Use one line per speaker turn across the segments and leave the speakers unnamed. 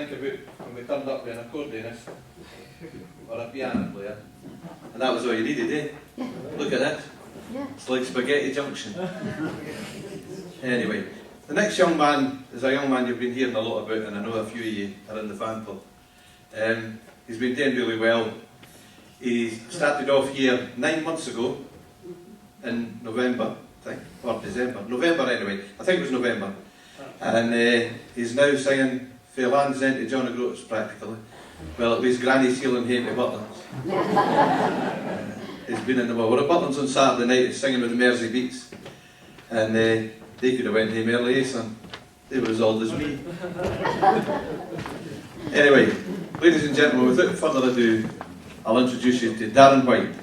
think about when we turned up with an accordionist or a piano player, and that was all you needed, eh?
Yeah.
Look at that.
Yeah.
It's like Spaghetti Junction. Anyway, the next young man is a young man you've been hearing a lot about, and I know a few of you are in the fan club. He's been doing really well. He started off here 9 months ago in November, I think, or December. November anyway, I think it was November. And he's now singing for Land's End to John O'Groats practically. Well, it was Granny's Healing Hame to Butlins. He's been in the well. We're at Butlins on Saturday night, he's singing with the Mersey Beats. And they could have went home early, eh, son? They were as old as me. Anyway, ladies and gentlemen, without further ado, I'll introduce you to Darren White.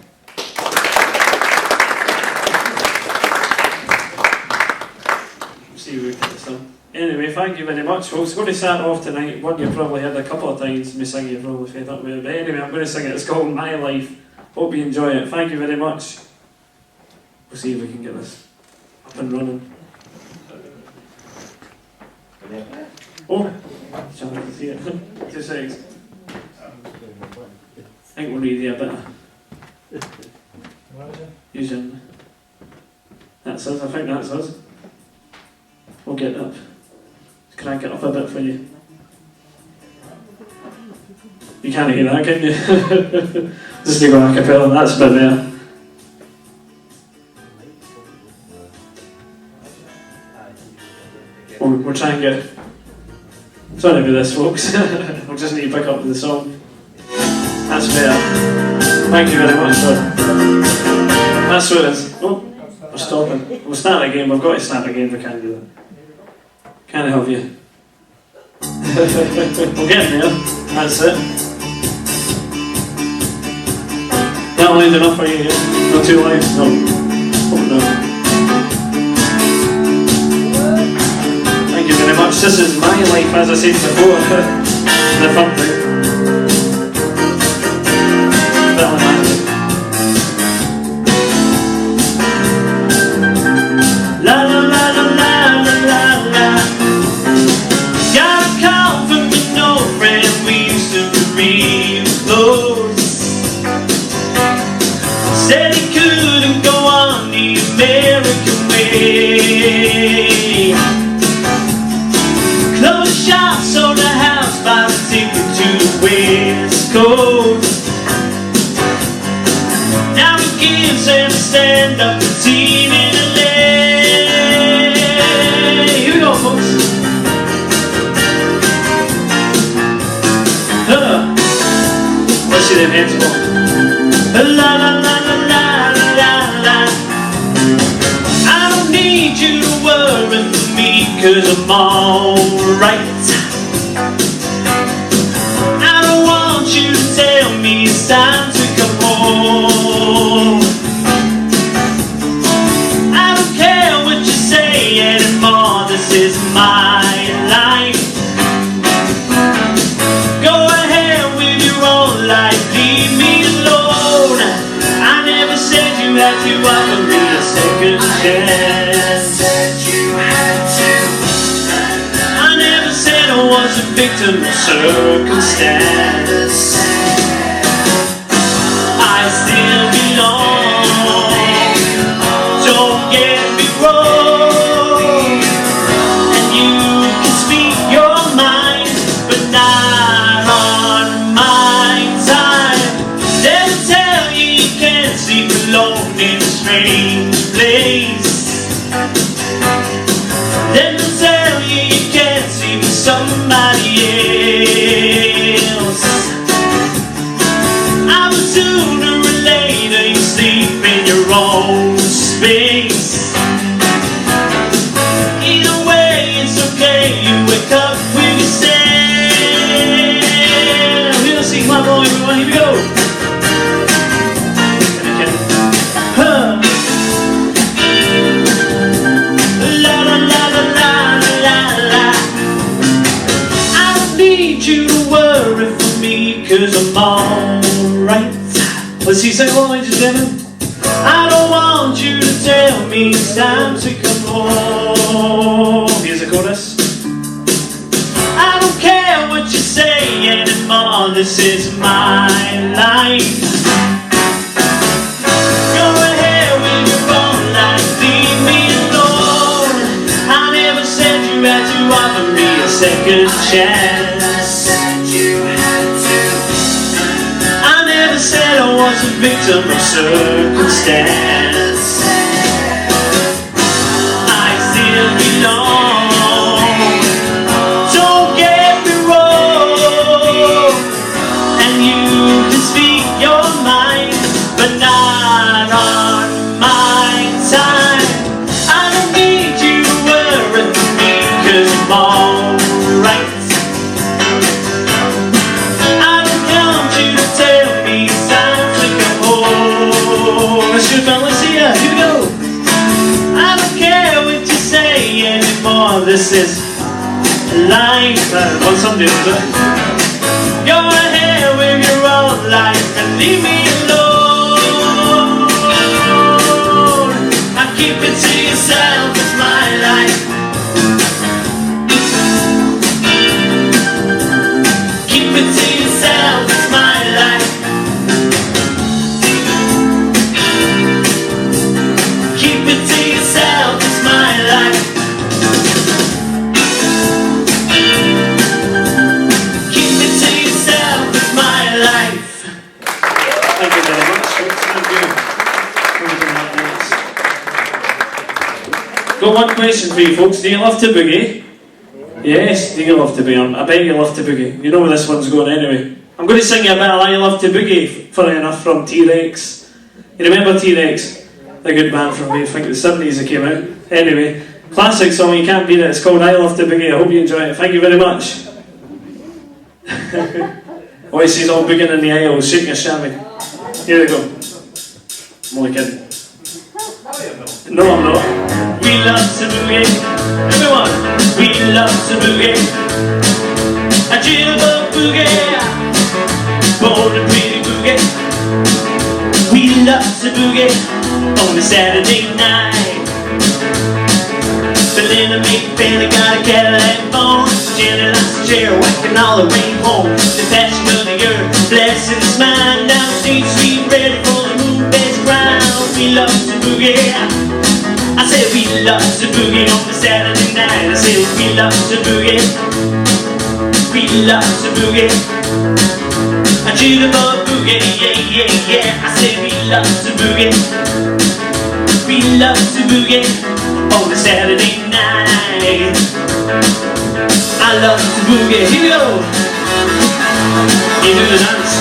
See you at the sun. Anyway, thank you very much, folks. I'm going to start off tonight. One you've probably heard a couple of times me sing, you're probably fed up with it. But anyway, I'm going to sing it. It's called My Life. Hope you enjoy it. Thank you very much. We'll see if we can get this up and running. Oh, sorry to see it. 2 seconds. I think we'll read here a bit. Using. That's us. I think that's us. We'll get up. crank it up a bit for you. You can't hear that, can you? Just to go a cappella, that's a bit better. We'll try and get... Sorry about this, folks. We'll just need to pick up with the song. That's better. Thank you very much, sir. That's what it is. Oh, we're stopping. We'll start again. We've got to start again if we can't do that. Can't help you. We'll get there. That's it. That line's enough for you, yeah? No, 2 lines? No. Oh, no. Thank you very much. This is my life, as I said before. The fun thing. La la la la la la la la. Got a call from an old friend we used to be real close. Said he couldn't go on the American way. Closed shop, sold a house, bought a ticket to the West Coast. Now he gives them a stand-up routine in LA. Here we go, folks. Let's see them hands go. La la la la la la la. I don't need you to worry for me, 'cause I'm alright. I don't want you to tell me it's time to come home. I don't care what you say anymore, this is my life. Go ahead with your own life, leave me alone. I never said you had to offer me a second chance. I never said I was a victim of circumstance. I still belong. Don't get me wrong. And you can speak your mind, but not on my time. They'll tell you you can't sleep alone in a strange place. Then they'll tell you you can't sleep with somebody else. I will sooner or later you sleep in your own space. Either way it's okay, you wake up when you say. We'll sing my boy, everyone, here we go. Huh. La la la la la la la. I don't need you to worry for me, 'cause I'm alright. Let's see, say hello, ladies and gentlemen. I don't want you to tell me it's time to come home. Here's the chorus. I don't care what you say anymore, this is my life. Go ahead with your own life, leave me alone. I never said you had to offer me a second chance. I never said I was a victim of circumstance. I still belong. Don't get me wrong. And you can speak your mind, but not on my time. I don't need you to worry for me, 'cause I'm alright. I don't want you to tell me it's time to come home. Let's do it, fellas, see ya, here we go. I don't care what you say anymore, this is life. Want something to do? Go ahead with your own life and leave me alone. I keep it to yourself, it's my life. Keep it to yourself, it's my life. Keep it to yourself, it's my life. got one question for you folks. Do you love to boogie? Yes, do you love to boogie? I bet you love to boogie. You know where this one's going anyway. I'm going to sing you a bit of I Love to Boogie, funny enough, from T-Rex. You remember T-Rex? A good band from, I think, the 70s it came out. Anyway, classic song, you can't beat it. It's called I Love to Boogie. I hope you enjoy it. Thank you very much. Oh, he says all boogieing in the aisles, shaking your shammy. Here we go. I'm only kidding. No, I'm not. We love to boogie. Everyone, we love to boogie. A jitterbug boogie. Bold and pretty boogie. We love to boogie on a Saturday night. Belinda made Fanny got a Cadillac phone. Jenny likes a chair whacking all the way home. The passion of the earth, blessing is mine. Down State Street, ready for the moon-based grind. We love to boogie. I said we love to boogie on a Saturday night. I said we love to boogie. We love to boogie. I jitterbug boogie, yeah, yeah, yeah. I say we love to boogie. We love to boogie on a Saturday night. I love to boogie. Here we go. You do the dance.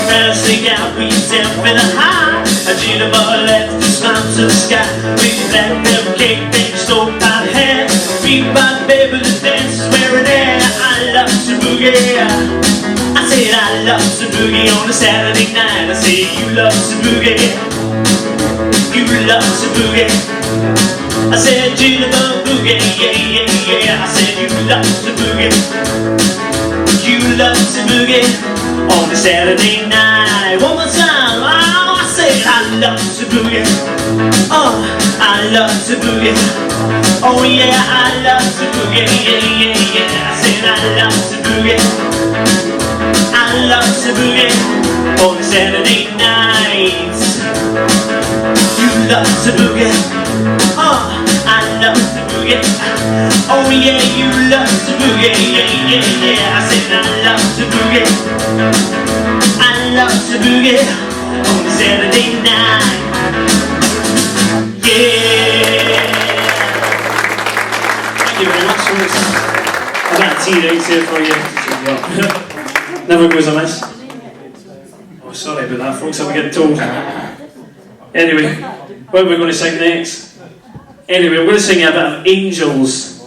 First thing out, we down for the high. A jitterbug left to smile to the sky. Big black pepper cake, big stove pot hair. Big white baby, the dance is where it is. I love to boogie. I said I love to boogie on a Saturday night. I said you love to boogie. You love to boogie. I said jitterbug boogie, yeah, yeah, yeah. I said you love to boogie. You love to boogie on a Saturday night. One more time. Oh, I said I love to boogie. Oh, I love to boogie. Oh yeah, I love to boogie. Yeah, yeah, yeah. I said I love to boogie. I love to boogie on a Saturday night. You love to boogie. Oh, I love to boogie. Oh yeah, you love to boogie. Yeah, yeah, yeah. I said I love to boogie. I love to boogie on a Saturday night. Yeah. Thank you very much, folks. I've got a T-Rex here for you. Never goes amiss. Oh, sorry about that, folks. I'm getting told. Anyway, what are we going to sing next? Anyway, we're going to sing a bit of Angels.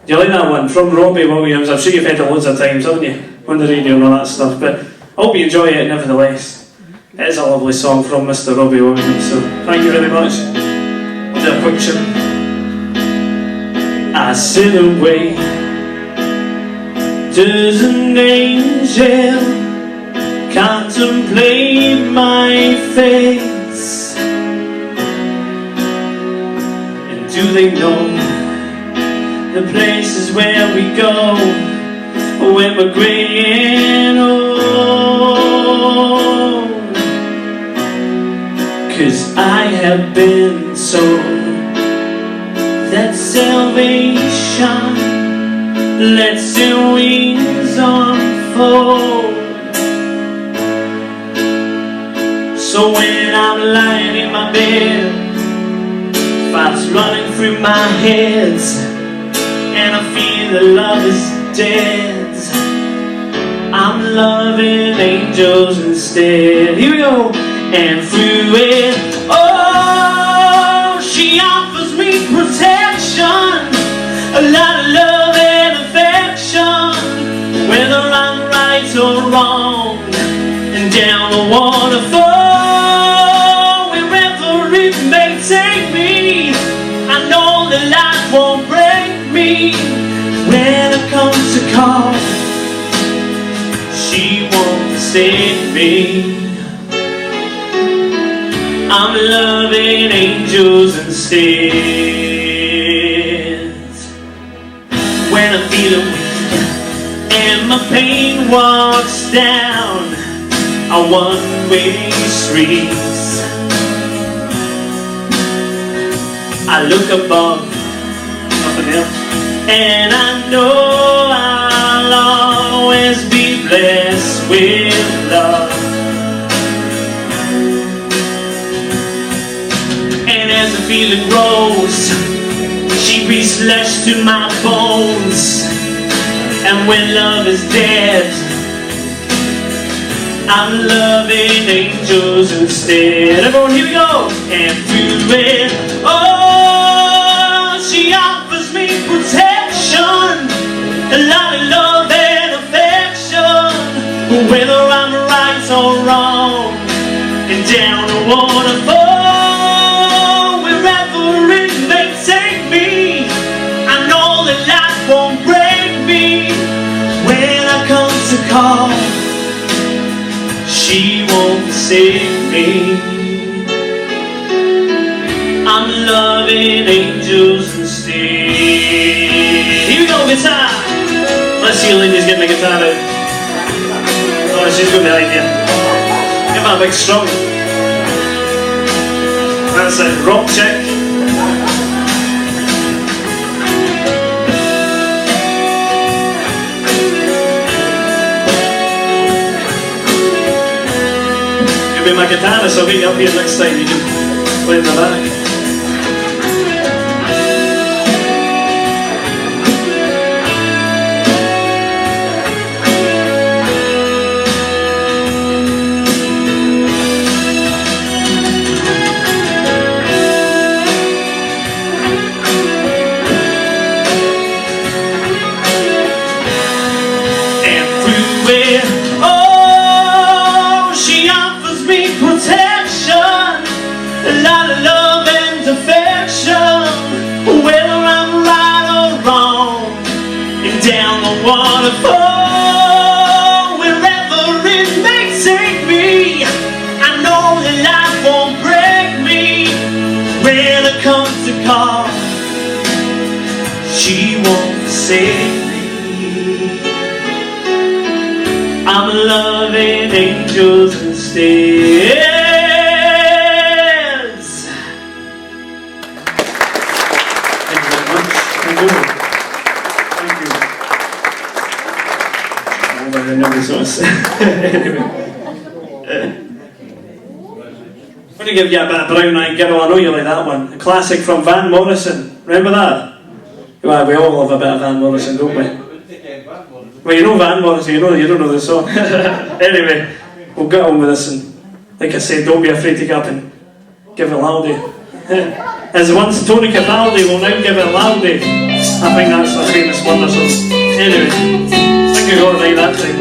Do you like that one? From Robbie Williams. I'm sure you've heard it loads of times, haven't you? On the radio and all that stuff. But I hope you enjoy it nevertheless. It is a lovely song from Mr. Robbie Williams. So thank you very much. I'll do a quick tune. I sit away. Does an angel contemplate my face? And do they know the places where we go when we're grey and old? 'Cause I have been told that salvation lets your wings unfold. So when I'm lying in my bed, thoughts running through my head, and I feel that love is dead, I'm loving angels instead. Here we go. And through it, oh, she offers me protection, a lot of love and affection, whether I'm right or wrong, and down the waterfall, wherever it may take me, I know that life won't break me. When it comes to call, she won't save me. I'm loving angels instead. When I'm feeling weak and my pain walks down a one-way street, I look above, nothing else. And I know I'll always be blessed with love. And as the feeling grows, she breathes flesh to my bones. And when love is dead, I'm loving angels instead. Everyone, here we go. And through it, oh, she offers me protection, a lot of love and affection. Whether I'm right or wrong, and down the waterfall, wherever it may take me, I know that life won't break me. When I come to call, she won't forsake me. I'm loving angels instead. Here we go, guitar. Let's see Linda's getting the guitar out. Oh, she's got the idea. Give her a big strum. That's a rock check. You'll be my guitarist, I'll get you up here next time. You can play in the back. Waterfall, wherever it may take me, I know that life won't break me. When it comes to call, she won't forsake me. I'm loving angels instead. Thank you very much. Thank you. Anyway. I'm going to give you a bit of Brown Eyed Girl. I know you like that one. A classic from Van Morrison. Remember that? Well, we all love a bit of Van Morrison, don't we? Well, you know Van Morrison, you don't know the song. Anyway, we'll get on with this, and like I said, don't be afraid to get up and give it loudly. As once Tony Capaldi will now give it loudly. I think that's a famous one or something. Anyway, I think you got it right that time.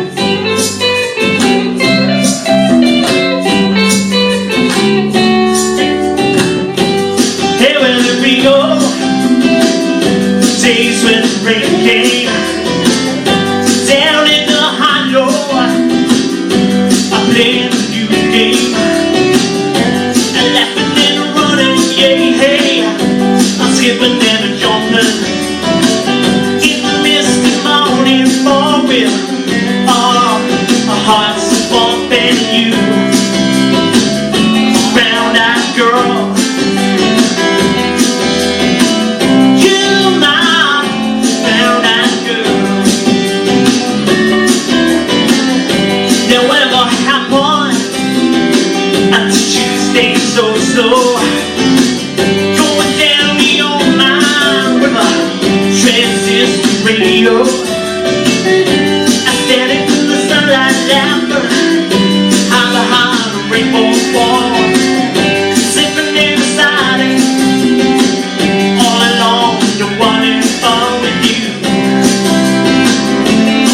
Hey, well, here we go. Days when the rain came down in the hollow, I played a new game, laughing and running, yeah, hey, I'm skipping and jumping in the misty morning fog with our hearts bumping you, brown-eyed girl. So slow, going down the old line with a transistor radio. I stand into the sunlight lamper, high behind a rainbow wall, sipping in the siding, all alone, the one and all with you,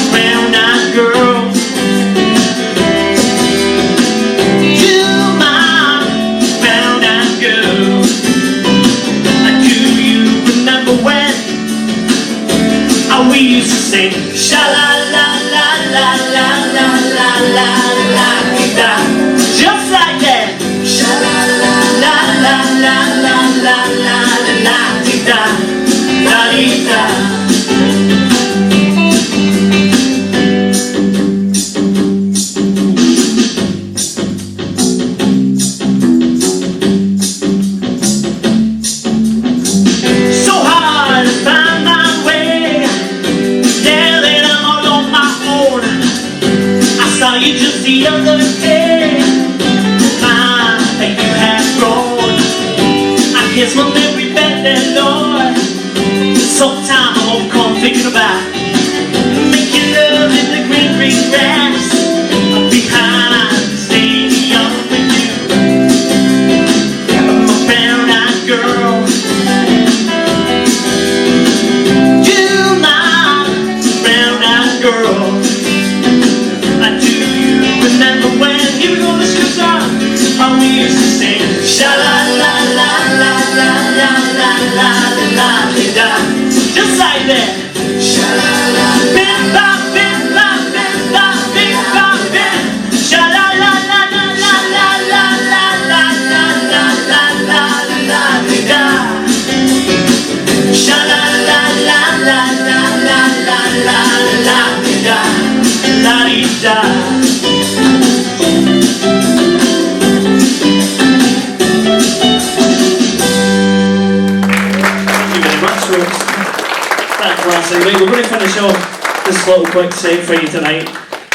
brown-eyed girl. We used to sing sha-la-la-la-la-la-la-la-la-la-la-la-la, just like that. Sha-la-la-la-la-la-la-la-la-la-la-la-la-la. So hard to find my way the other day. My, you have grown. I guess my memory better, Lord. Sometimes I won't come thinking about making love in the green, green grass behind the stadium with you. I'm a brown-eyed girl. You, my brown-eyed girl. Do you remember when you were the star? How we used to sing sha la la la la la la la la la la, just like that. Sha la la, bim bop bim bop bim bop bim bop bim. Sha la la la la la la la la la la la la la la la. Sha la la la la la la la la la la la da. Right, we're going to finish off this little quick set for you tonight.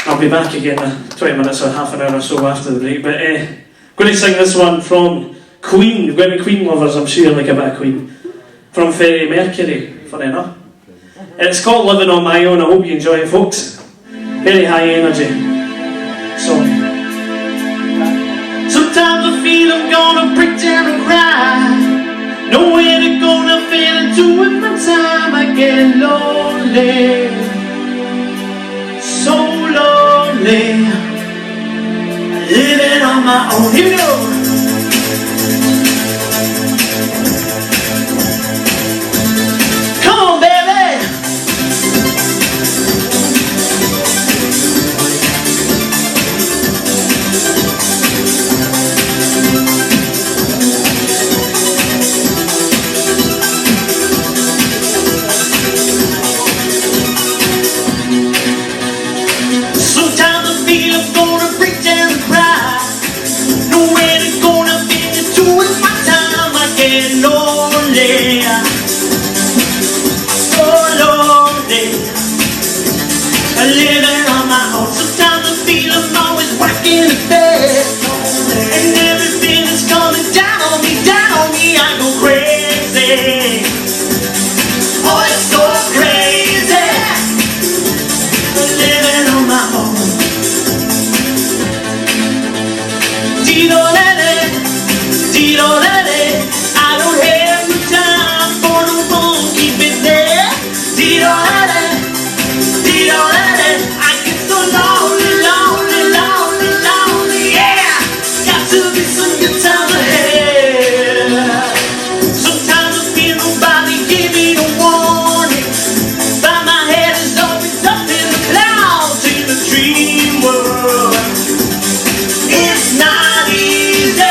I'll be back again in 20 minutes or half an hour or so after the break. But I'm going to sing this one from Queen. We've got any Queen lovers, I'm sure you like a bit of Queen. From Freddie Mercury, funny enough. It's called Living on My Own. I hope you enjoy it, folks. Very high energy song. Sometimes I feel I'm gonna break down and cry. Nowhere to go, nothing to do with my time. I get lonely, so lonely, living on my own. Here we go. Come on, baby. Living on my own. Sometimes I feel I'm always whacking the bed, and everything is coming down on me, I go crazy. Oh, it's so crazy. Living on my own. Dee-do-le-le, I don't have no time for no one, keep it there. Dee-do-le-le, I get so lonely, lonely, lonely, lonely, yeah. Got to be some good times ahead. Sometimes I feel nobody giving a warning, but my head is always up in the clouds in the dream world. It's not easy,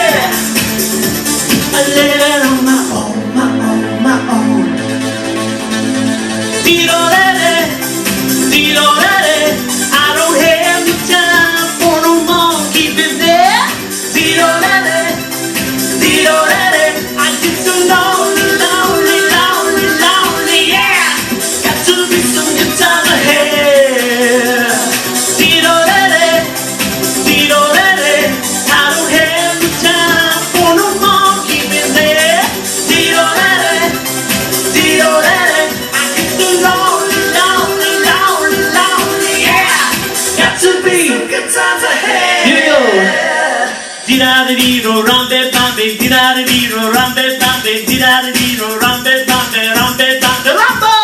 living on my own, my own, my own. I don't have the time for no more, keep it there. I get so lonely, lonely, lonely, lonely, yeah. Got to be some good time ahead. I don't have the time for no more, keep it there. I get so lonely, lonely, lonely, lonely, yeah. Got to be some good times ahead. Here we go. Di-da-di-di-do, rambe-bambe, di-da-di-di-do, rambe-bambe, di-da-di-di-do, rambe-bambe, rambe-bambe, rambo!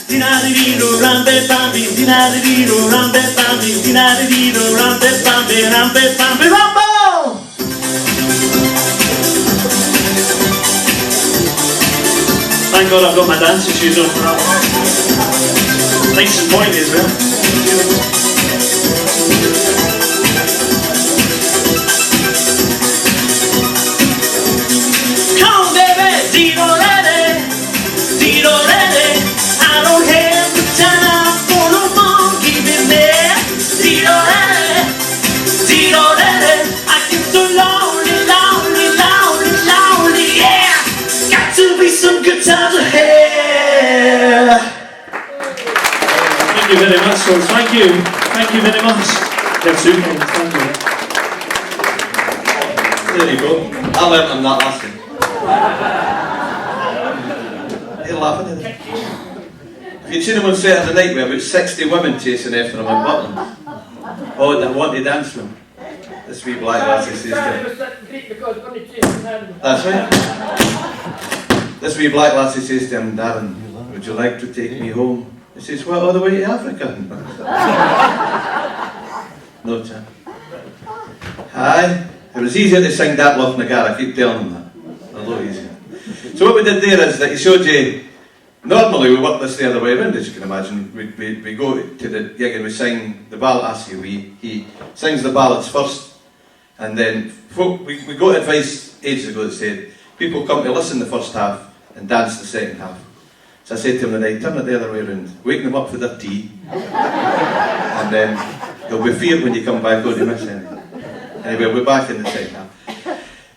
Di-da-di-di-do, rambe-bambe, di-da-di-di-do, rambe-bambe, di-da-di-di-do, rambe-bambe, rambe-bambe, rambo! Thank God I've got my dancing shoes on. Nice and pointy as well. I don't have the time for no more, keep it there. I get so lonely, lonely, lonely, lonely, yeah. Got to be some good times ahead. Thank you very much, folks. Thank you very much. They're super, thank you.
There you go. I learned on that last one. You're laughing at it. If you'd seen him on Saturday night with about 60 women chasing after him in Butland. Oh, they want to dance with him. This wee black lassie says to him. That's right. This wee black lassie says to him, Darren, would you like to take me home? He says, what, all the way to Africa? No chance. Aye, it was easier to sing that Loch Nagar, I keep telling him that. A lot easier. So what we did there is that he showed you, normally we work this the other way around, as you can imagine. We go to the gig and we sing the ballad, he sings the ballads first, and then we got advice ages ago that said, people come to listen the first half and dance the second half. So I said to him tonight, turn it the other way around, wake them up for their tea, and then you'll be feared when you come back, don't you miss anything. Anyway, we'll be back in the second half.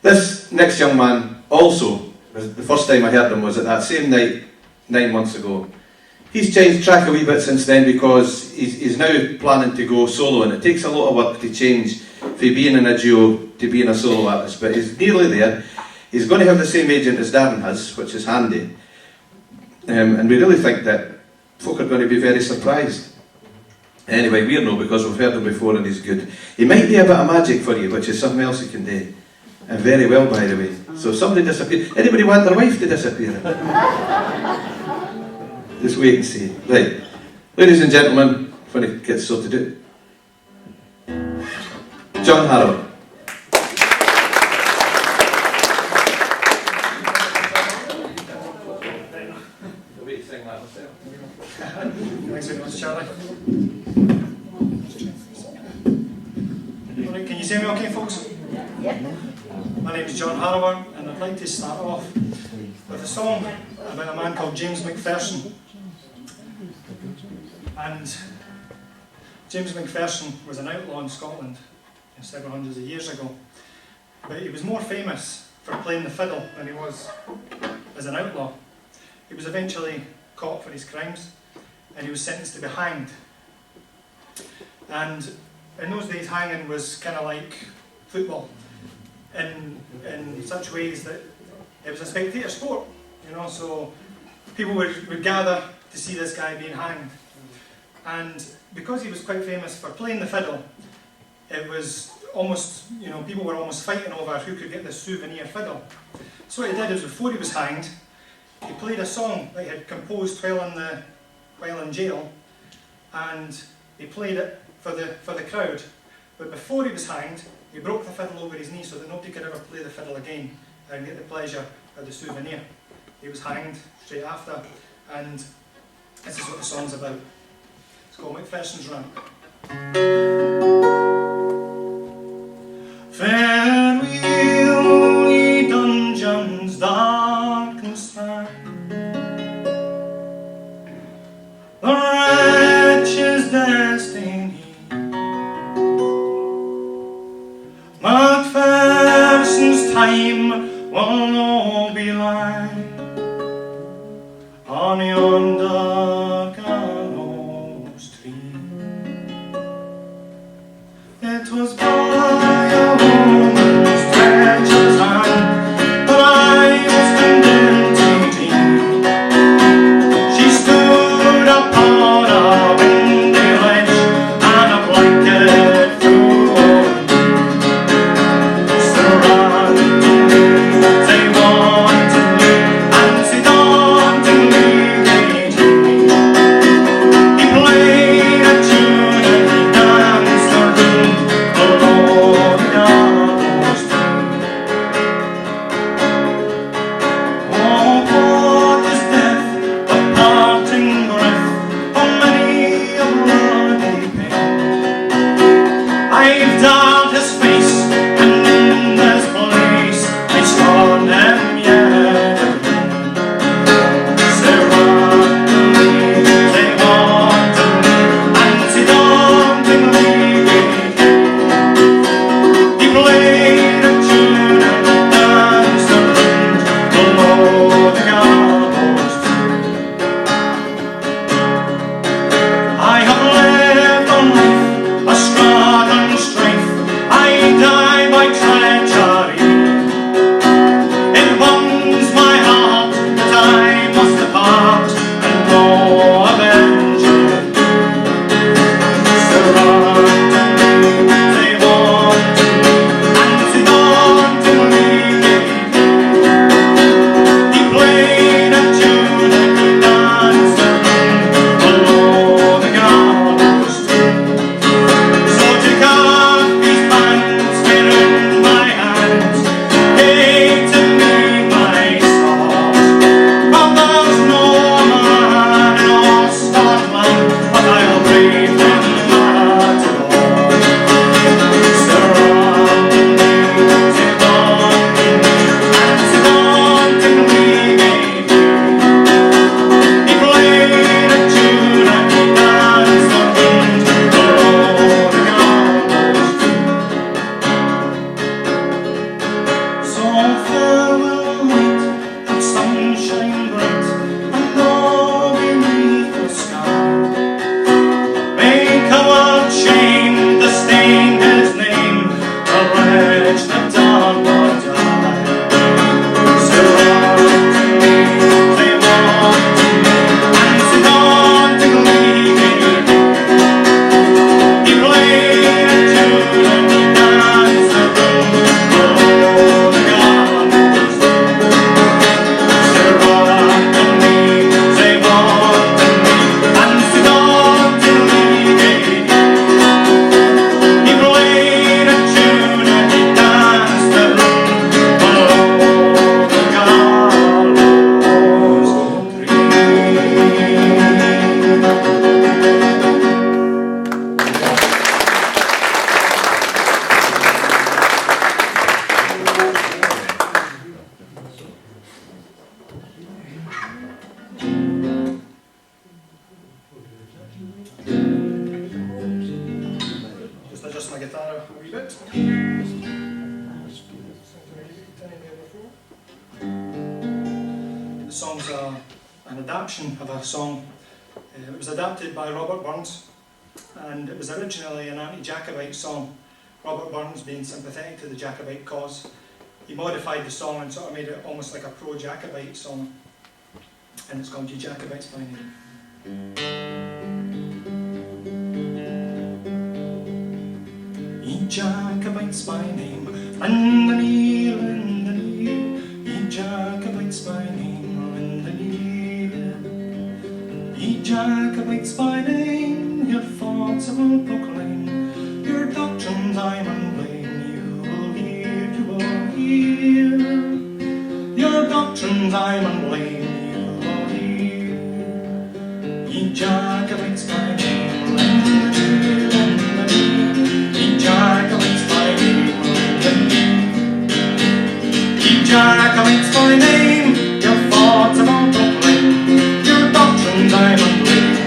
This next young man also, the first time I heard him was at that same night, 9 months ago. He's changed track a wee bit since then because he's now planning to go solo, and it takes a lot of work to change from being in a duo to being a solo artist, but he's nearly there. He's going to have the same agent as Darren has, which is handy. And we really think that folk are going to be very surprised. Anyway, we're no, because we've heard him before and he's good. He might be a bit of magic for you, which is something else he can do. And very well, by the way. So if somebody disappears, anybody want their wife to disappear? Just wait and see. Right. Ladies and gentlemen, when it gets sorted out. John Harrow.
Thanks very much, Charlie. Alright, can you see me okay, folks? Yeah. My name is John Harrower, and I'd like to start off with a song about a man called James McPherson. And James McPherson was an outlaw in Scotland several hundreds of years ago, but he was more famous for playing the fiddle than he was as an outlaw. He was eventually caught for his crimes, and he was sentenced to be hanged. And in those days, hanging was kind of like football, in such ways that it was a spectator sport, you know, so people would gather to see this guy being hanged. And because he was quite famous for playing the fiddle, it was almost, you know, people were almost fighting over who could get this souvenir fiddle. So what he did is, before he was hanged, he played a song that he had composed while in jail, and he played it for the crowd. But before he was hanged, he broke the fiddle over his knee so that nobody could ever play the fiddle again and get the pleasure of the souvenir. He was hanged straight after, and this is what the song's about. It's called McPherson's Run. Farewell, ye dungeons dark and sad, the wretch's destiny. McPherson's time will no be lying on yonder gallows tree. It was by a woman's treacherous hand that I was condemned to be. She stood upon a windy ledge and a blanket threw over me. Surroundingly, they wanted me, and they dauntingly gained me. He played a tune and he danced the room along. it. The song's an adaptation of a song. It was adapted by Robert Burns, and it was originally an anti-Jacobite song. Robert Burns, being sympathetic to the Jacobite cause, he modified the song and sort of made it almost like a pro-Jacobite song, and it's called "Ye Jacobites by Name." Ye Jacobites by name, lend an ear, lend an ear. Ye Jacobites by name, lend an ear. Ye Jacobites by name, your thoughts I will proclaim, your doctrines I unblame. You will hear, you will hear. Your doctrines I unblame, you will hear. Ye Jacobites by name, lend an ear, lend an ear. Ye Jacobites by name, lend an ear. Ye Jacobites by name, your thoughts I will proclaim, your doctrines I unblame.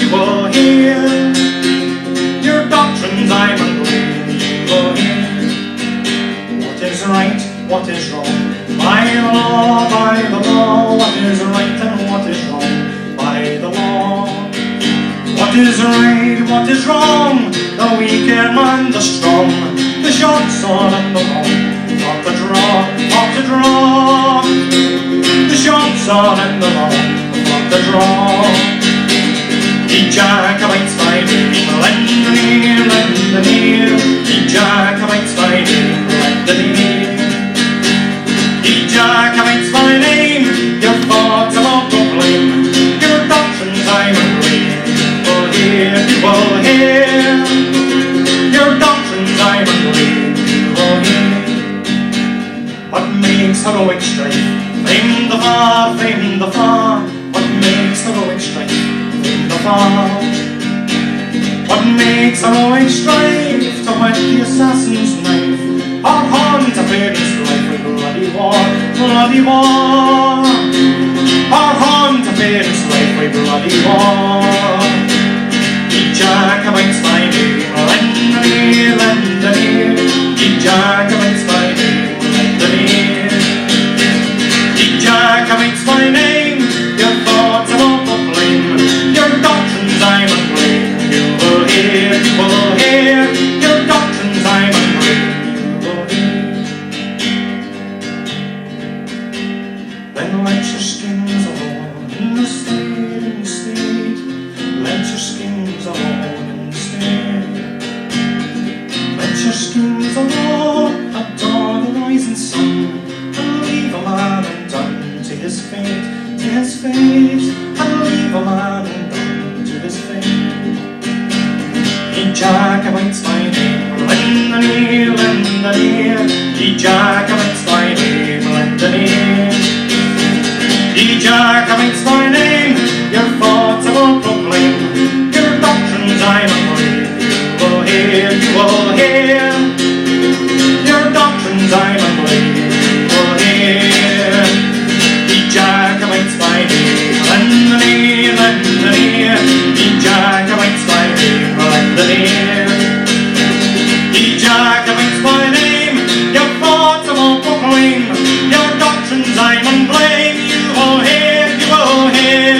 You will hear, your doctrines I unblame. You will hear. What is right, what is wrong? By the law, what is right and what is wrong? By the law. What is right, what is wrong? The weak and the strong, the short sword and the long. Not to draw, not to draw. The short sword and the long, not to draw. Ye Jacobites by name, lend an ear, lend an ear. Ye Jacobites by name, lend an ear. Ye Jacobites by name, your thoughts I will proclaim, your doctrines I unblame. You will hear, your doctrines I unblame. You will hear. What makes heroic strife? Fame the far, fame the far. What makes heroic strife? Fame the far. What makes heroic strife? To whet the assassin's knife, or haunt a parent's life with bloody war, bloody war. Or haunt a parent's life with bloody war. Ye Jacobites by name, lend an ear, lend an ear. Ye Jacobites by name, lend an ear. Ye Jacobites by name, your thoughts I will proclaim, your doctrines I unblame. You will hear, you will hear, your doctrines I unblame. You will hear. Then let your skins alone in the state, in the state. Let your skins alone in the state. Let your skins alone adorn the rising sun, and leave a man undone to his fate, to his fate, and leave a man undone to his fate. Ye Jacobites by name, lend an ear, lend an ear. Ye Jacobites by name, lend an ear. Ye Jacobites by name, your thoughts I will proclaim, your doctrines I unblame. You will hear, you will hear, your doctrines I unblame. You will hear. Ye Jacobites by name, lend an ear, lend an ear. Ye Jacobites by name, lend an ear. Ye Jacobites by name, your thoughts I will proclaim, your doctrines I unblame. You will hear, you will hear,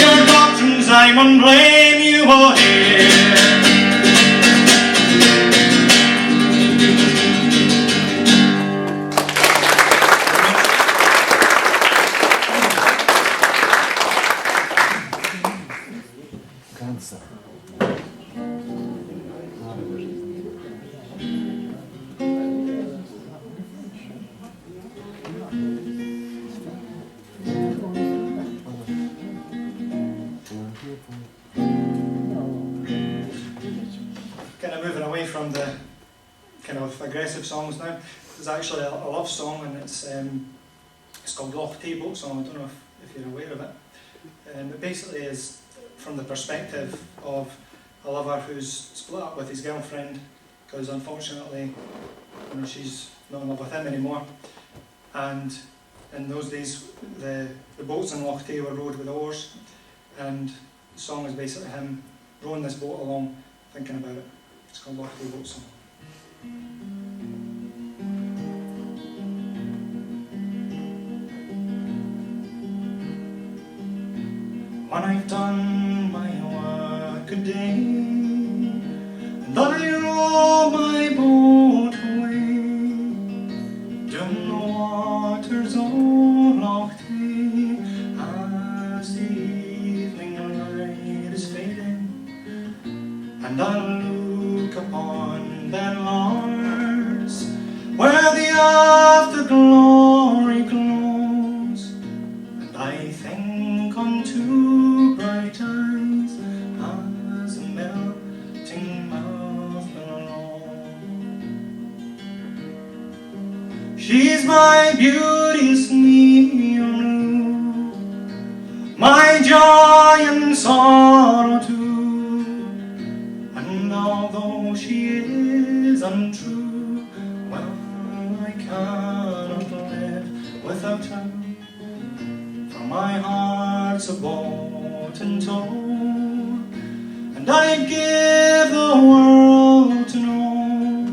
your doctrines I unblame. You will hear. Kind of moving away from the kind of aggressive songs now. There's actually a love song, and it's called Loch Tayboat Song. I don't know if you're aware of it. It basically is from the perspective of a lover who's split up with his girlfriend because unfortunately she's not in love with him anymore. And in those days the boats in Loch Tay were rowed with oars, and the song is basically him rowing this boat along, thinking about it. It's called Lottery Boat Song. When I've done my work a day, and I row my boat away, down the waters all Loch Tay, as the evening light is fading, and I look upon the Lars, where the afterglory glows, and I think on two bright eyes as a melting mouth below. She's my beauteous neon blue, my joy and sorrow too, and although she is untrue, well, I cannot live without her. My heart's a boat in tow, and I'd give the world to know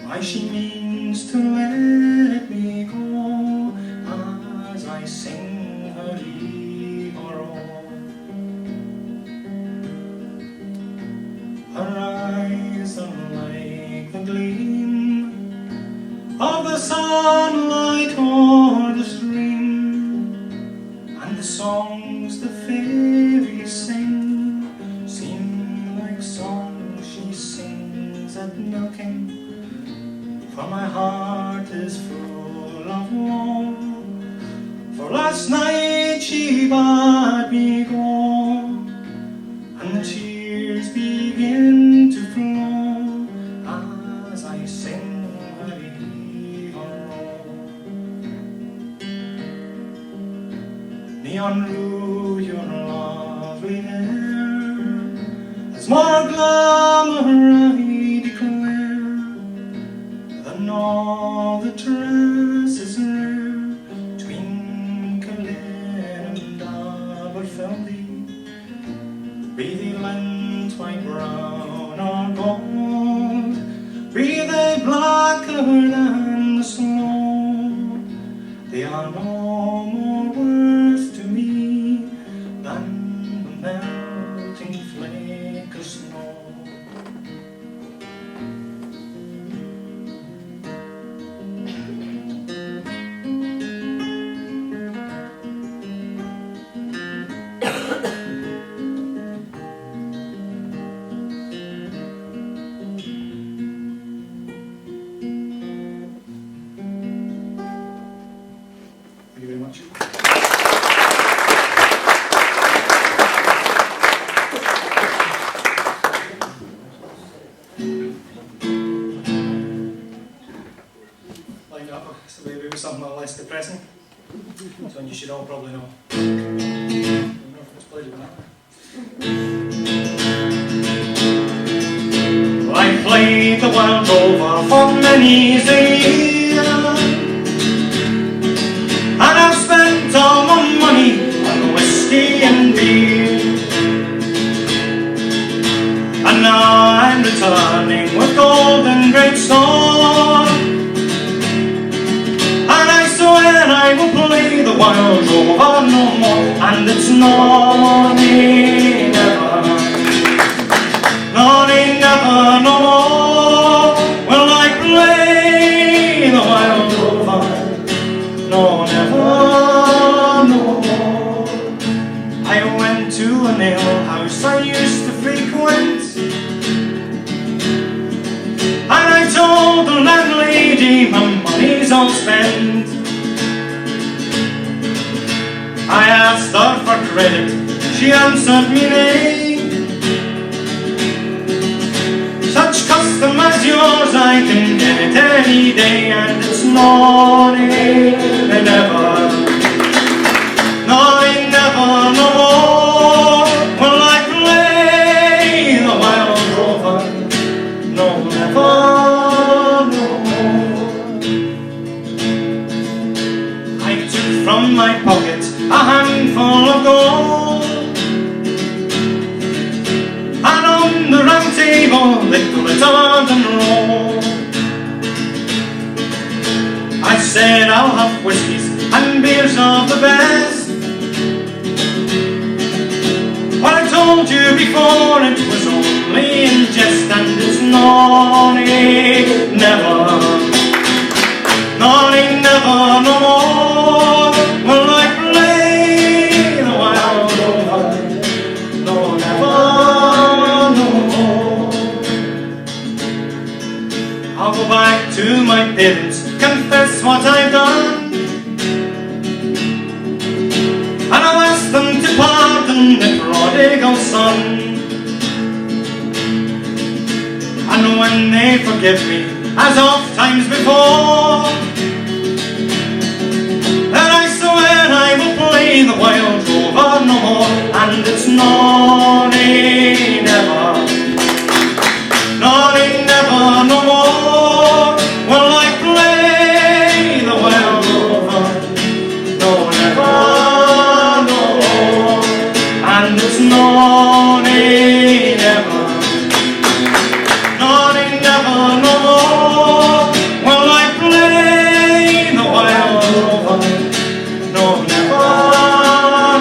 why she means to let me go as I sing her Eve-O. Her eyes are like the gleam of the sunlight o'er the stream, and the songs the fairies sing seem like songs she sings at milking, for my heart is full of woe, for last night she bade me go, and the tears begin to flow as I sing her Eve-O. Neon Rue, your lovely hair has more glamour, I declare, than all the dresses rare, Twinklehead and Aberfeldy, be they lent white, brown or gold, be they blacker than the snow, they are no more worth to me than the melting flake of snow. Thank you very much. Lined up, so maybe with something a little less depressing. This one you should all probably know. I don't know if it's played with that. I played the wild rover for many's a year, and I've spent all my money on whiskey and beer, and now I'm returning with gold and great store, and I swear I will play the wild rover no more, and it's naughty never, naughty never no more will I play the wild rover, no never no more. I went to an ale house I used to frequent, and I told the landlady my money's all spent. I asked her for credit, she answered me nay. Such custom as yours I can get it any day, and it's naughty never, naughty never no more will I play the wild rover, no never no more. I took from my pocket a handful of gold, and on the round table lit the garden roll. I said I'll have whiskies and beers of the best. Well, I told you before it was only in jest, and it's naughty never, naughty never no more. Will I play the wild over? No, never no more. I'll go back to my parents, confess what I've done, and I'll ask them to pardon the prodigal son. And when they forgive me, as oft times before, then I swear I will play the wild rover no more. And it's naughty never, naughty never no more. Will I play the wild rover? No, never, no more. And it's naughty never, naughty never no more. Will I play the wild rover? No, never,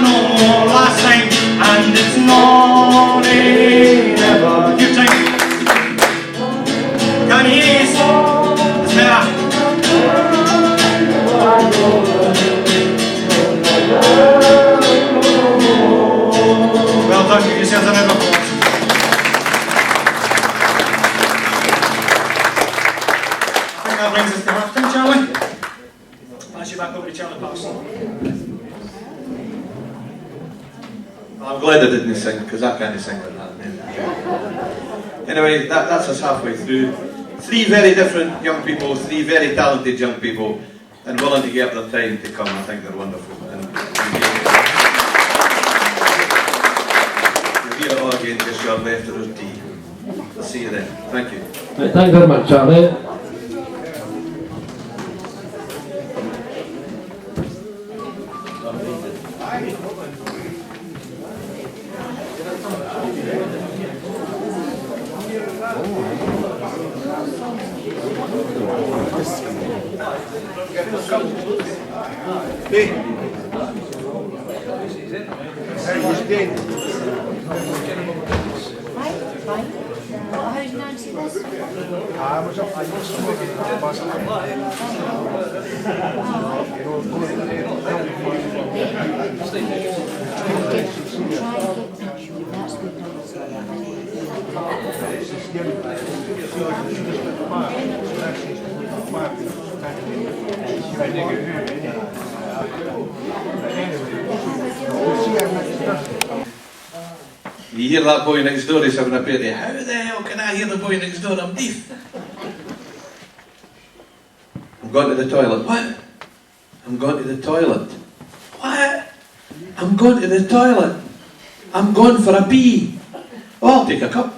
no more. Last time, and it's naughty never. You take. Can you hear this? It's better. Well done, give yourselves a round of applause. I think that brings us to half time, Charlie. Pass you back over to Charlie Parson.
I'm glad I didn't sing, because I can't sing like that. Anyway, that's us halfway through. Three very different young people, three very talented young people, and willing to give their time to come. I think they're wonderful. And you'll hear it all again just your left of the tea. I'll see you then. Thank you.
Right, thank you very much, Charlie.
How's Nancy this? That's
You hear that boy next door, he's having a party. How the hell can I hear the boy next door? I'm deaf. I'm going to the toilet. What? I'm going to the toilet. What? I'm going to the toilet. I'm going for a pee. Oh, I'll take a cup.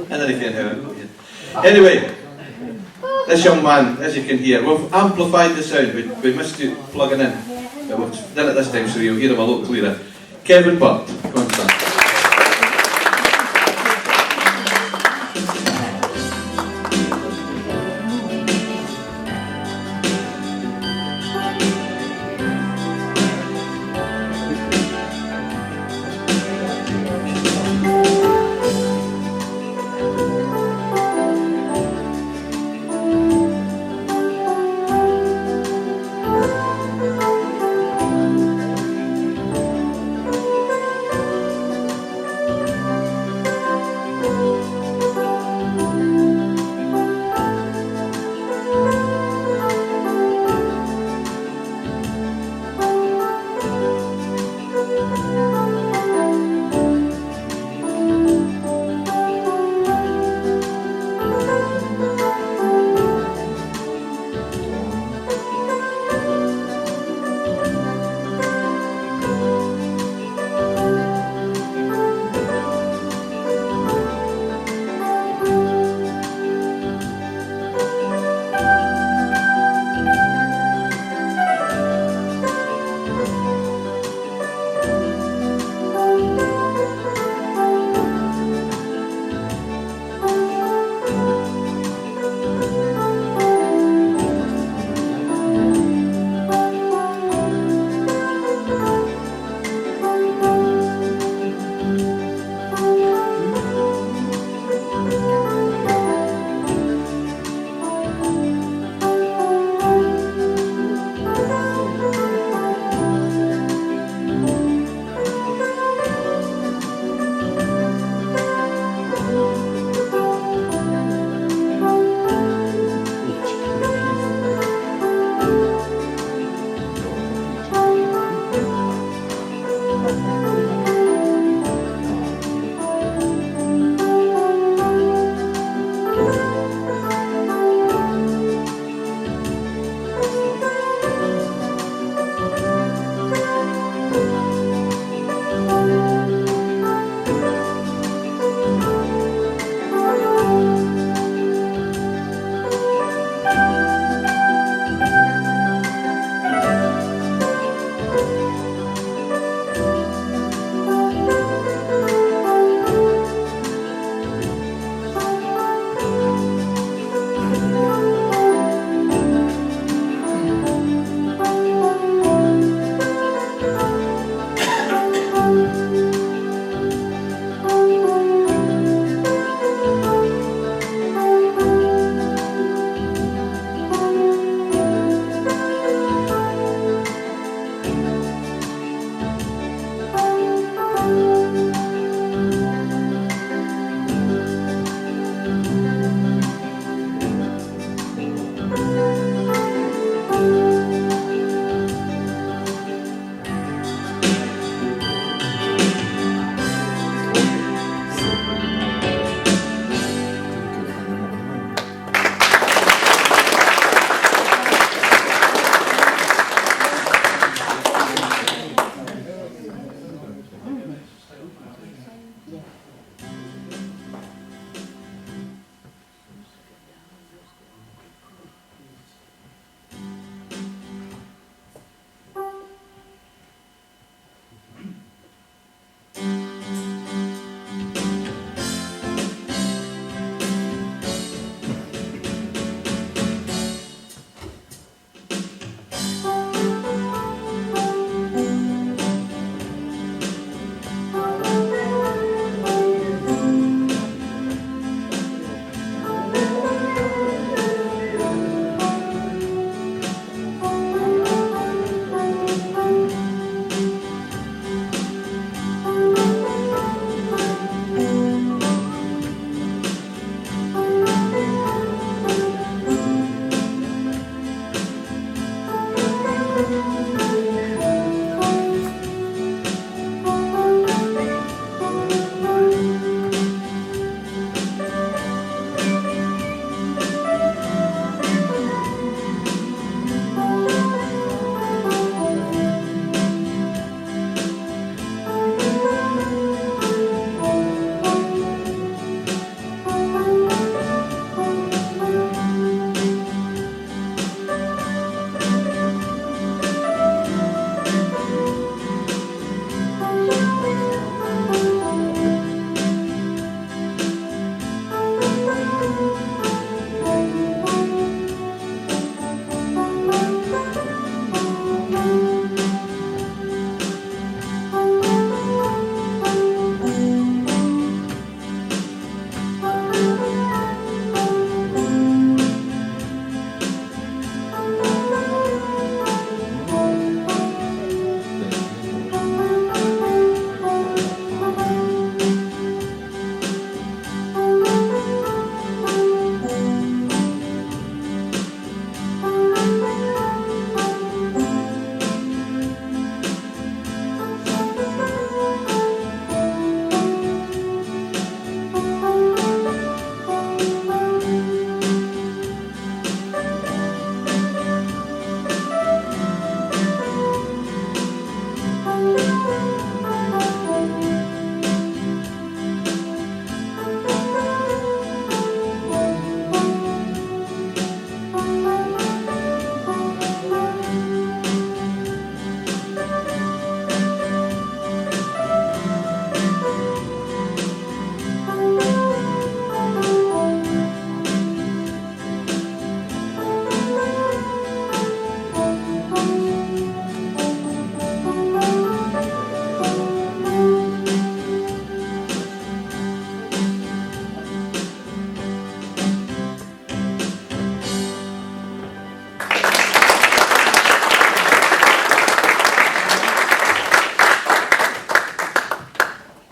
And then he can't have it. Anyway, this young man, as you can hear, we've amplified the sound. We missed you plugging in. But we've done it this time so you'll hear him a lot clearer. Kevin Butt. Come on, son.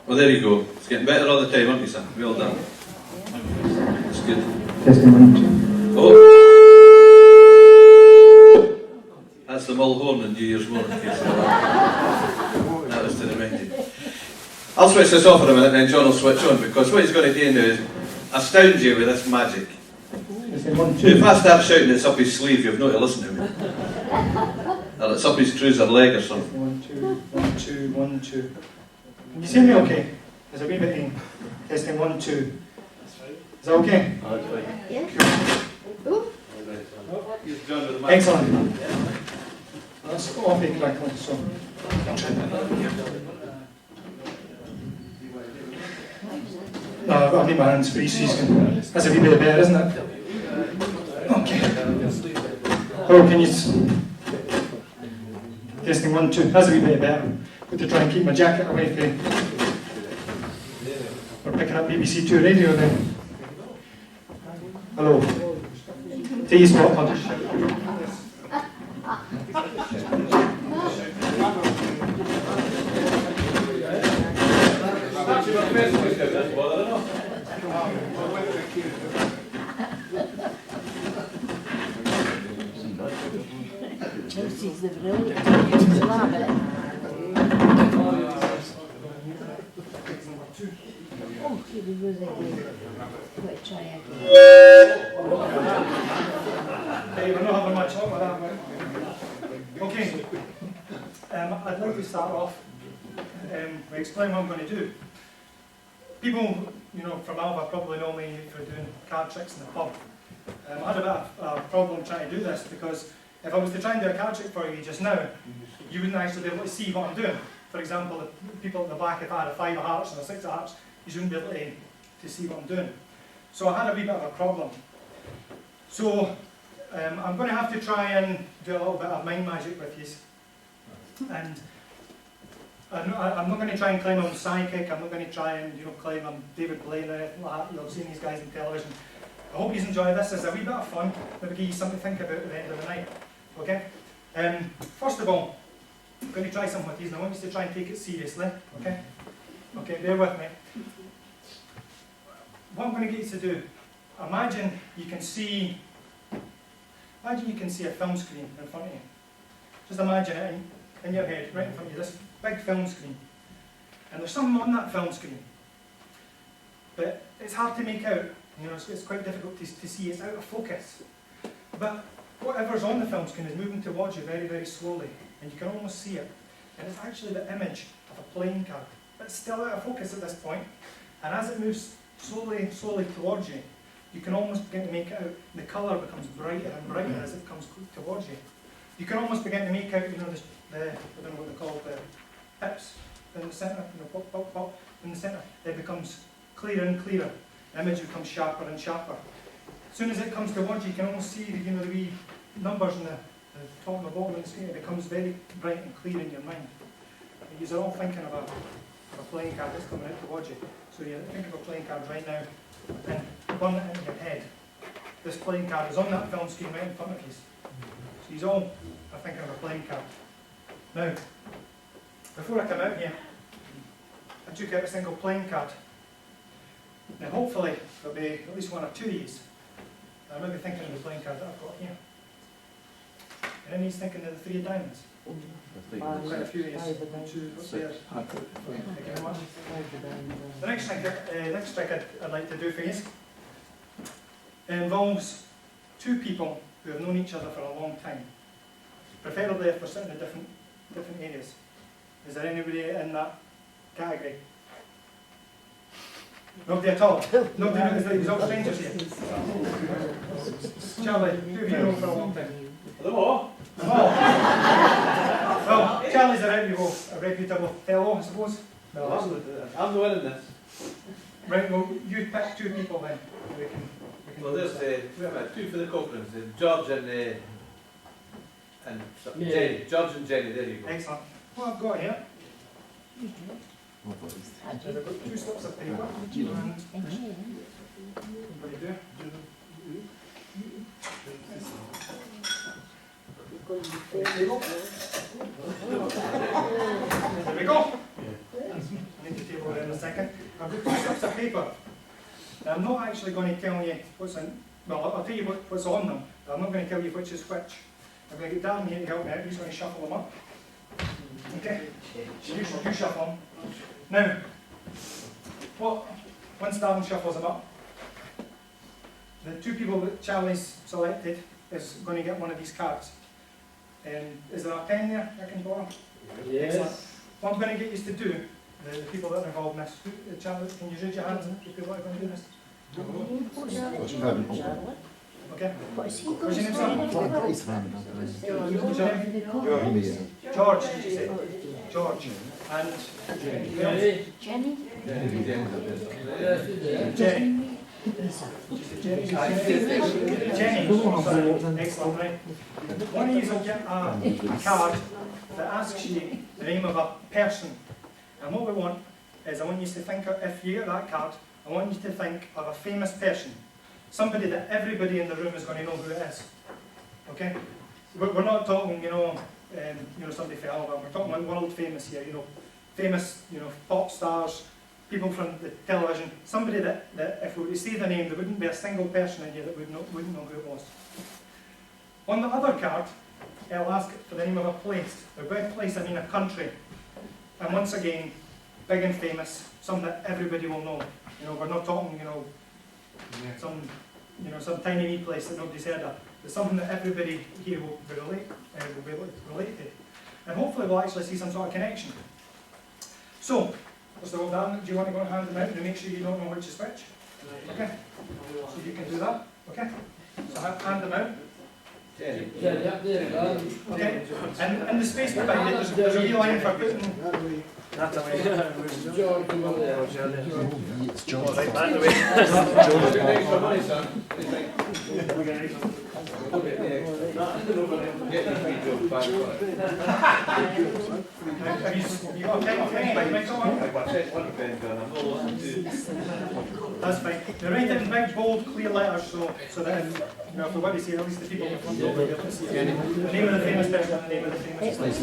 Well, there you go. It's getting better all the time, aren't you, son? Well done. That's good.
Testing 1, 2.
Oh! That's the Mulhorn and New Year's morning. That was to remind you. I'll switch this off for a minute and then John will switch on, because what he's going to do now is astound you with this magic.
Testing 1, 2.
If I start shouting it's up his sleeve, you've not to listen to me. Or it's up his trouser leg or something.
1, 2, 1, 2, 1, 2. Can you see me okay? There's a wee bit in. Testing 1, 2. Is that okay?
Yeah. Ooh.
Here's John with the mic.
Excellent. That's off it correctly, so. No, I need my hands free, so you can. That's a wee bit better, isn't it? Okay. Oh, can you. Testing 1, 2. That's a wee bit better. Got to try and keep my jacket away from you. We're picking up BBC 2 radio then. Hello. Take your spot, I'll just shout.
Lucy's the really love it. Oh, she was really good. Got to try again.
Hey, we're not having much talk with that, but... Okay. I'd like to start off by explaining what I'm going to do. People, from Alva probably know me for doing card tricks in the pub. I had a bit of a problem trying to do this because if I was to try and do a card trick for you just now, you wouldn't actually be able to see what I'm doing. For example, the people at the back, if I had a 5 of hearts and a 6 of hearts, you shouldn't be able to see what I'm doing. So I had a wee bit of a problem. So I'm going to have to try and do a little bit of mind magic with you. And I'm not going to try and claim I'm psychic, I'm not going to try and claim I'm David Blaine or anything like that. You'll have seen these guys on television. I hope you enjoy this. It's a wee bit of fun. Maybe give you something to think about at the end of the night. Okay? First of all, I'm going to try something with these and I want you to try and take it seriously. Okay? Okay, bear with me. What I'm going to get you to do, imagine you can see a film screen in front of you. Just imagine it in your head, right in front of you, this big film screen. And there's something on that film screen. But it's hard to make out. It's quite difficult to see. It's out of focus. But whatever's on the film screen is moving towards you very, very slowly. And you can almost see it. And it's actually the image of a playing card. But it's still out of focus at this point. And as it moves slowly towards you, you can almost begin to make it out. The colour becomes brighter and brighter as it comes towards you. You can almost begin to make out, I don't know what they're called, the pips in the centre, pop, pop, pop, in the centre. It becomes clearer and clearer. The image becomes sharper and sharper. As soon as it comes towards you, you can almost see the wee numbers on the top and the bottom of the screen. It becomes very bright and clear in your mind. And you're all thinking of a playing card that's coming out towards you. So you think of a playing card right now and burn it into your head. This playing card is on that film screen right in front of you. So you all are thinking of a playing card. Now, before I come out here, I took out a single playing card. Now hopefully there'll be at least 1 or 2 of these. I'm maybe thinking of the playing card that I've got here. And then he's thinking of the 3 of diamonds. Quite a few of these. 1, 2, what's there? Thank you very much. The next trick I'd like to do for you involves 2 people who have known each other for a long time. Preferably if we're sitting in different areas. Is there anybody in that category? Nobody at all? Nobody? There's all strangers here. Charlie, who have you known for a long time?
Hello?
Well, Charlie's a reputable fellow, I suppose.
Well, I'm the one in this.
Right, well, you pick 2 people then. We can
Well,
do
there's
that.
2 for the Cochrans, George and Jenny. George and Jenny, there you go.
Excellent. What I've got here is I've got 2 slips of paper. What do you do? There we go. I need the table go there in a second. I've got two slips of paper. Now, I'm not actually going to tell you what's in, well, I'll tell you what's on them, but I'm not going to tell you which is which. I'm going to get Dan here to help me out. He's going to shuffle them up. Okay? You shuffle them. Now, once Dan shuffles them up, the two people that Charlie's selected is going to get one of these cards. Is there a pen there I can borrow?
Yes.
Excellent. What I'm going to get you to do, the people that are involved in this, Charlie, can you raise your hands and the people that are going to do this? Okay. What's your name, sir? What's your name? George, did you say? George. And
Jenny.
Jenny?
Jenny. Jenny. Excellent, right. One of you will get a card that asks you the name of a person. And what we want is, I want you to think, if you get that card, I want you to think of a famous person. Somebody that everybody in the room is going to know who it is. Okay? We're not talking, somebody from Alva. We're talking about world famous here, famous, pop stars, people from the television. Somebody that if we were to say the name, there wouldn't be a single person in here that wouldn't know who it was. On the other card, it'll ask for the name of a place. By place, I mean a country. And once again, big and famous, something that everybody will know. We're not talking, some tiny wee place that nobody's heard of. It's something that everybody here will be able to relate to. And hopefully we'll actually see some sort of connection. So, first of all, Dan, do you want to go and hand them out and make sure you don't know which is which? Okay? So you can do that. Okay? So hand them out. Okay? And in the space behind it, there's a wee line for putting that away.
It's George.
That's fine. They write it in big, bold, clear letters so that if we want to see at least the people in front of will be able to see it. The name of the famous person and the name of the famous place.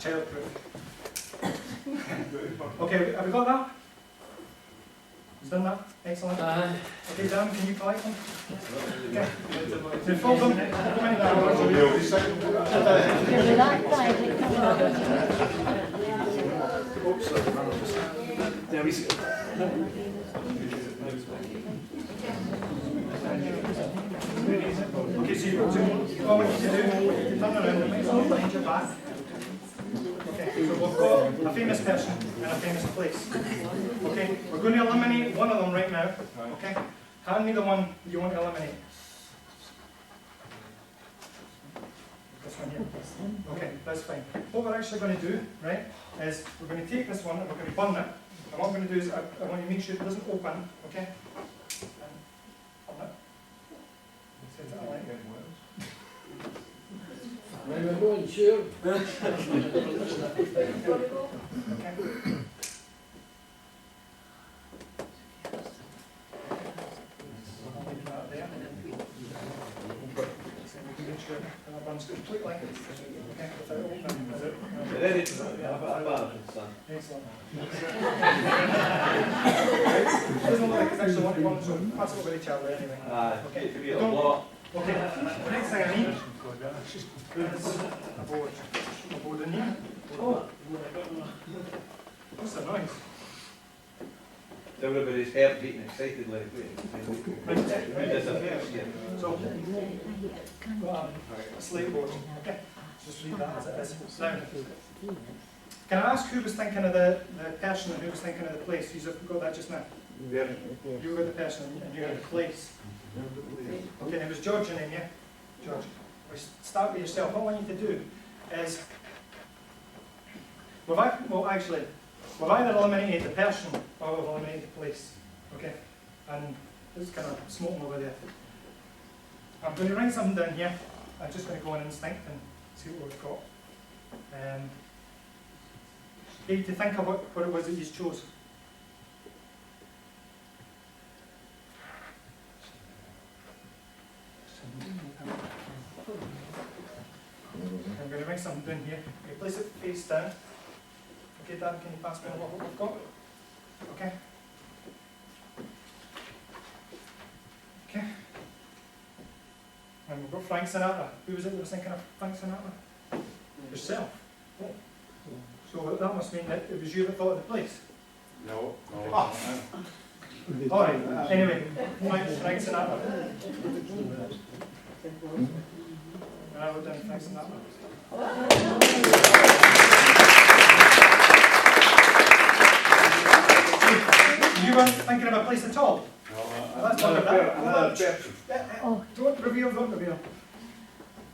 كتير
Okay, have we got that? You've done that? Excellent. Okay, Dan, can you collect them? Okay. So fold them in that
There we go.
Okay, so what we need to do, you turn around and make something behind your back. Okay, so we've got a famous person and a famous place. Okay, we're going to eliminate one of them right now. Okay, hand me the one you want to eliminate. This one here. Okay, that's fine. What we're actually going to do, right, is we're going to take this one and we're going to burn it. And what I'm going to do is I want to make sure it doesn't open. Okay. And burn it. Set it alight.
I'm not sure.
Okay. That runs completely. Okay, without opening. Excellent. Doesn't look like it's actually what you want, so pass it over to Charlie anyway. Okay. Okay, the next thing I need is a board. A board in here. Oh, what's the noise?
Everybody's heart beating excitedly.
So, a slate board. Okay, just read that as it is. Now, can I ask who was thinking of the person and who was thinking of the place? You've got that just now. You got the person and you got the place. Okay, and it was George your name, yeah? George. Start with yourself. What I want you to do is, we've either eliminated the person or we've eliminated the place. Okay? and it's kind of smoking over there. I'm going to write something down here. I'm just going to go on instinct and see what we've got. You need to think about what it was that you chose. I'm going to write something down here. Okay, place it face down. Okay, Dad, can you pass me what we've got? Okay. Okay. And we've got Frank Sinatra. Who was it that was thinking of Frank Sinatra? Yourself. Oh. So that must mean that it was you that thought of the place.
No.
Oh. All right. Anyway, Frank Sinatra. And I wrote down Frank Sinatra. You weren't thinking of a place at all?
No,
Let's talk about that.
another person.
Oh. Don't reveal. So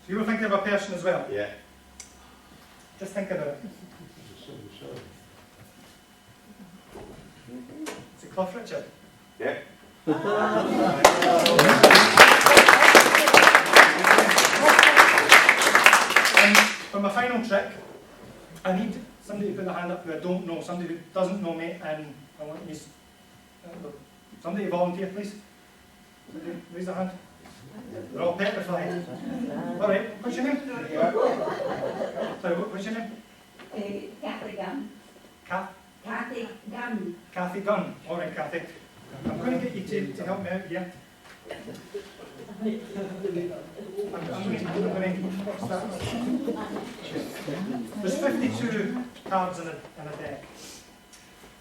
you were thinking of a person as well?
Yeah.
Just think about it. Is it Cliff Richard?
Yeah.
And for my final trick, I need somebody to put their hand up who I don't know, somebody who doesn't know me, and I want you, somebody to volunteer, please. Somebody raise their hand. They're all petrified. All right, what's your name? Sorry, what's your name?
Kathy Gunn.
Kath?
Kathy Gunn.
Kathy Gunn. All right, Kathy. I'm going to get you to help me out here. There's 52 cards in a deck.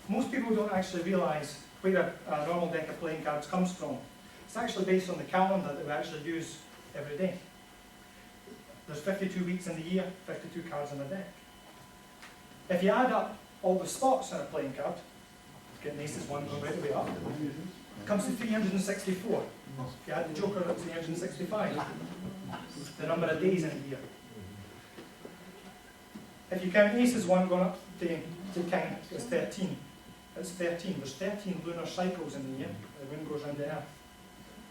Most people don't actually realise where a normal deck of playing cards comes from. It's actually based on the calendar that we actually use every day. There's 52 weeks in the year, 52 cards in a deck. If you add up all the spots on a playing card, getting aces one going right the way up, it comes to 364. If you add the joker, it's 365. The number of days in a year. If you count aces one going up to king, it's 13. It's 13. There's 13 lunar cycles in the year. The moon goes around the earth.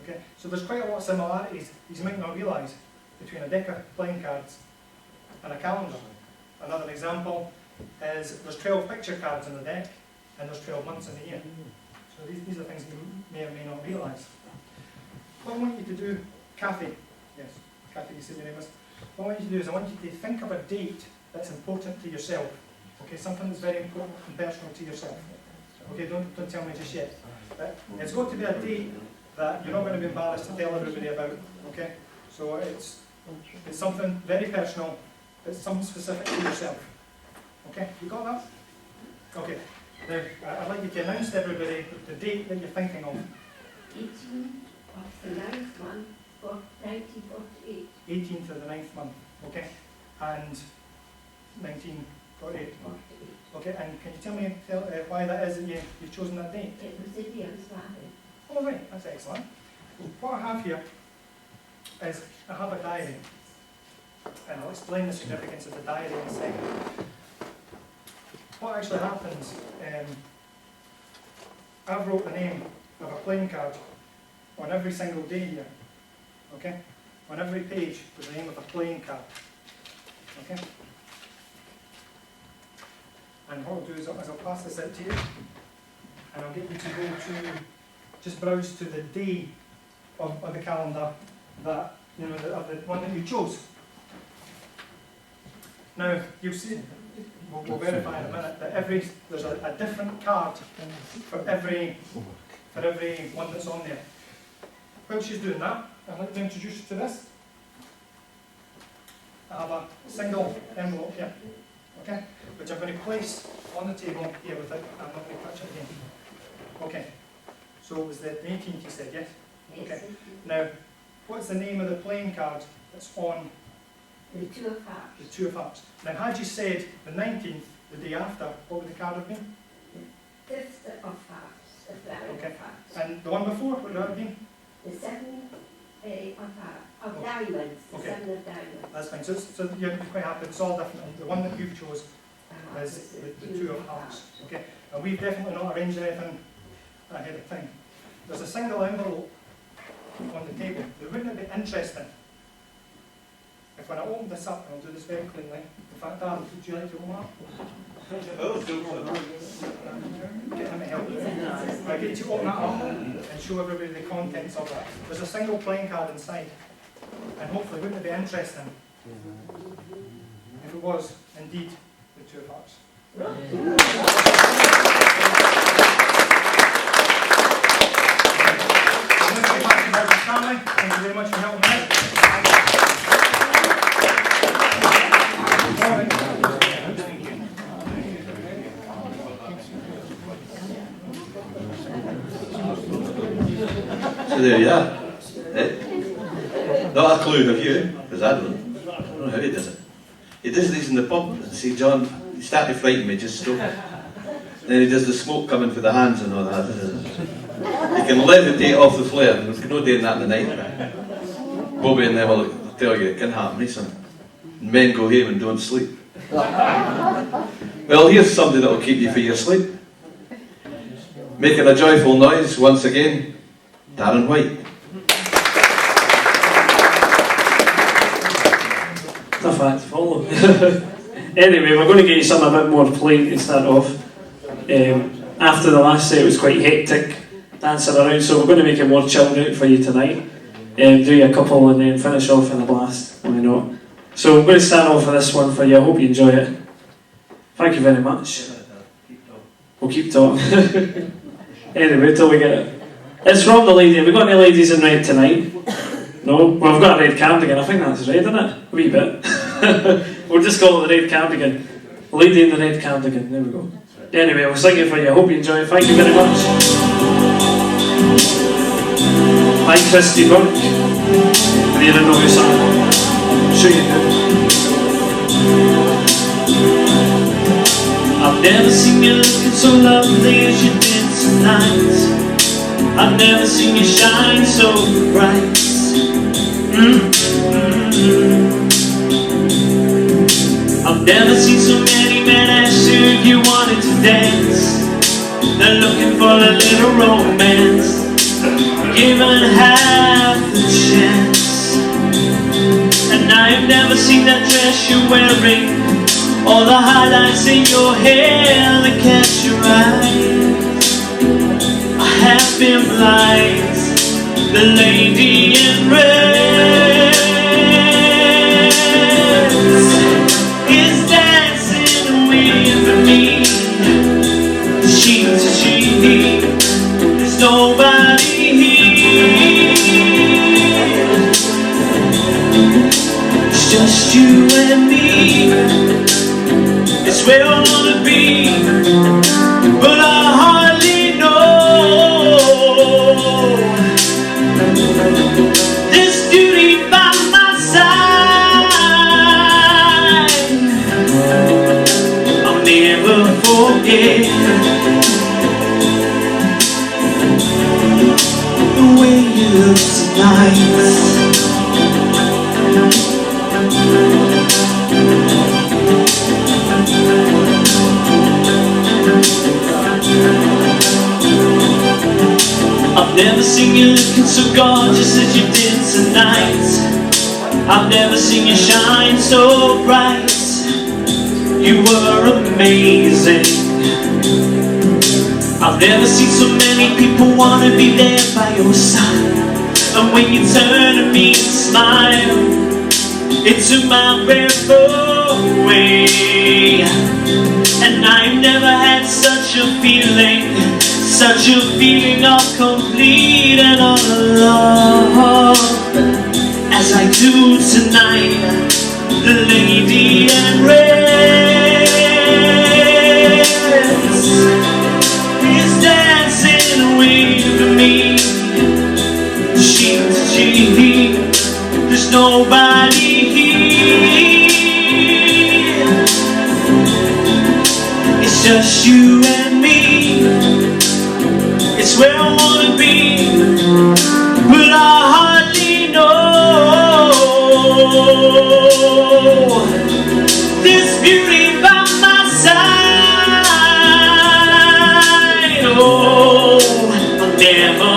Okay, so there's quite a lot of similarities you might not realise between a deck of playing cards and a calendar. Another example is there's 12 picture cards in the deck and there's 12 months in the year. So these are things you may or may not realise. What I want you to do, Kathy, yes, Kathy, you said your name is. What I want you to do is I want you to think of a date that's important to yourself. Okay, something that's very important and personal to yourself. Okay, don't tell me just yet. But it's got to be a date that you're not going to be embarrassed to tell everybody about. Okay, so it's something very personal. It's something specific to yourself. Okay, you got that? Okay. Now I'd like you to announce to everybody the date that you're thinking of.
18 of the 9th month for 1948.
18th of the 9th month. Okay, and 1948. Okay, and can you tell me why that is that you've chosen that date?
It was the day I was married.
Oh, right, that's excellent. What I have here is I have a diary, and I'll explain the significance of the diary in a second. What actually happens, I've wrote the name of a playing card on every single day here, okay? On every page is the name of a playing card, okay? And what I'll do is I'll pass this out to you, and I'll get you to go to, just browse to the day of the calendar that, you know, the one that you chose. Now, you'll see, we'll verify in a minute, that there's a different card for every one that's on there. While she's doing that, I'd like to introduce you to this. I have a single envelope here, okay, which I'm going to place on the table here without, I'm not going to touch it again. Okay, so it was the 18th you said, yes? Okay, now, what's the name of the playing card that's on
The 2 of Hearts.
the Two of Hearts? Now, had you said the 19th, the day after, what would the card have been?
5th of Hearts. The flower
Okay.
of Hearts.
And the one before, what would that have been?
The 7 of Hearts. Of Diamonds. The
Okay.
7 of Diamonds.
That's fine, so you're quite happy, it's all different. The one that you've chose is the Two of Hearts. Okay, and we've definitely not arranged anything ahead of time. there's a single envelope on the table. Now, wouldn't it be interesting if when I open this up, and I'll do this very cleanly, in fact, Darren, would you like to open up? Get him to help. I get you to open that up and show everybody the contents of it. There's a single playing card inside, and hopefully, wouldn't it be interesting if it was indeed the two of hearts? Family, thank you very much for helping me out.
So there you are. Eh? Not a clue, have you? Because I don't know how he does it. He does these in the pub. See, John, he started to frighten me, just stop. Then he does the smoke coming for the hands and all that. He can levitate off the flare. There's no doing that in the night. Bobby and them will tell you it can happen, listen. Men go home and don't sleep. Well, here's something that will keep you for your sleep. Making a joyful noise once again, Darren White.
Tough act to follow. Anyway, we're going to get you something a bit more plain to start off. After the last set, it was quite hectic dancing around, so we're going to make it more chilled out for you tonight. Do you a couple and then finish off in a blast, why not? So I'm going to start off with this one for you. I hope you enjoy it. Thank you very much. We'll keep talking. Anyway, till we get it. It's from the lady. Have we got any ladies in red tonight? No? Well, we've got a red cardigan. I think that's red, isn't it? A wee bit. We'll just call it the red cardigan. Lady in the red cardigan. There we go. Anyway, we'll sing it for you. I hope you enjoy it. Thank you very much. Hi, Christy Burke. If you don't know who sang, I'm sure you do. I've never seen you looking so lovely as you did tonight. I've never seen you shine so bright. I've never seen so many men ask you if you wanted to dance. They're looking for a little romance, given half the chance. And I've never seen that dress you're wearing, or the highlights in your hair that catch your eyes. I have been blind. The lady in red is dancing with me. She to she, there's nobody here. It's just you and me. It's where I wanna be, but I hardly know. This beauty by my side, I'll never forget the way you look tonight. I've never seen you looking so gorgeous as you did tonight. I've never seen you shine so bright. You were amazing. I've never seen so many people want to be there by your side. And when you turn to me and smile, it took my breath away. And I've never had such a feeling of complete and utter love as I do tonight. The lady in red is dancing with me. She to she, there's nobody here. It's just you and me. It's where I wanna be, but I hardly know. This beauty by my side, oh, I'll never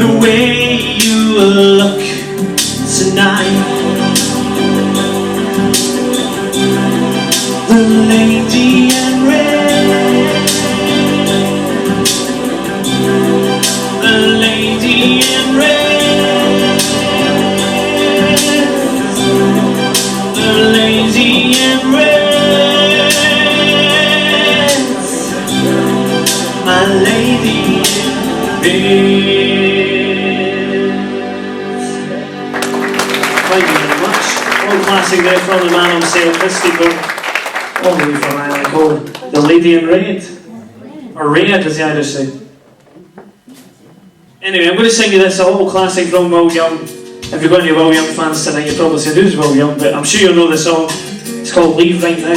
the way you look tonight. The lady in red, the lady in red, the lady in red, my lady in red. Thank you very much. One classic there from the man himself, Christy Book. All the way from Ireland, called The Lady in Red. Or Red, as the Irish say. Anyway, I'm going to sing you this, a little classic from Will Young. If you've got any Will Young fans tonight, you probably say, who's Will Young? But I'm sure you'll know the song. It's called Leave Right Now.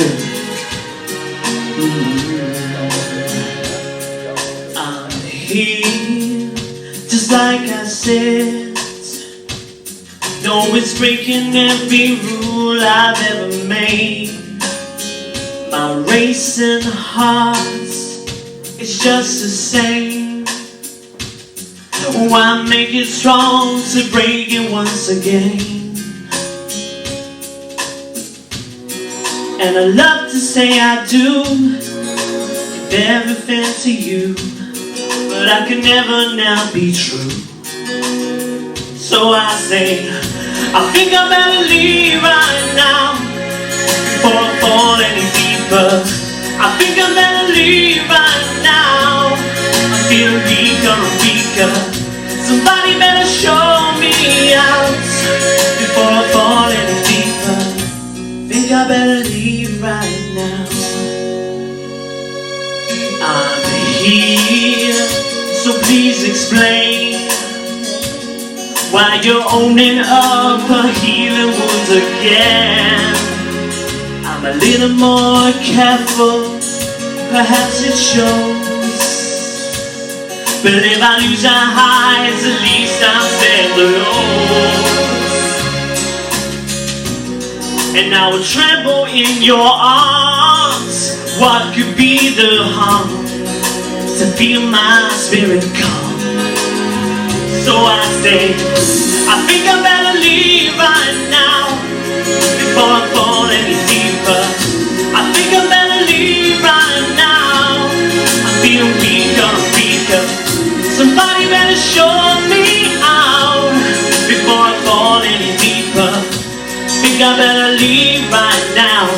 I'm here, just like I said. No, it's breaking every rule I've ever made. My racing hearts, it's just the same. Why make it strong to break it once again? And I love to say I do give everything to you, but I can never now be true. So I say, I think I better leave right now before I fall any deeper. I think I better leave right now. I feel weaker and weaker. Somebody better show me out before I fall any deeper. Think I better leave right now. I'm here, so please explain why you're owning up a healing wounds again. I'm a little more careful, perhaps it shows. But if I lose our highs, at least I'll save the lows. And I will tremble in your arms. What could be the harm to feel my spirit calm? So I say, I think I better leave right now before I fall any deeper. I think I better leave right now. I'm feeling weaker and weaker. Somebody better show me out before I fall any deeper. Think I better leave right now.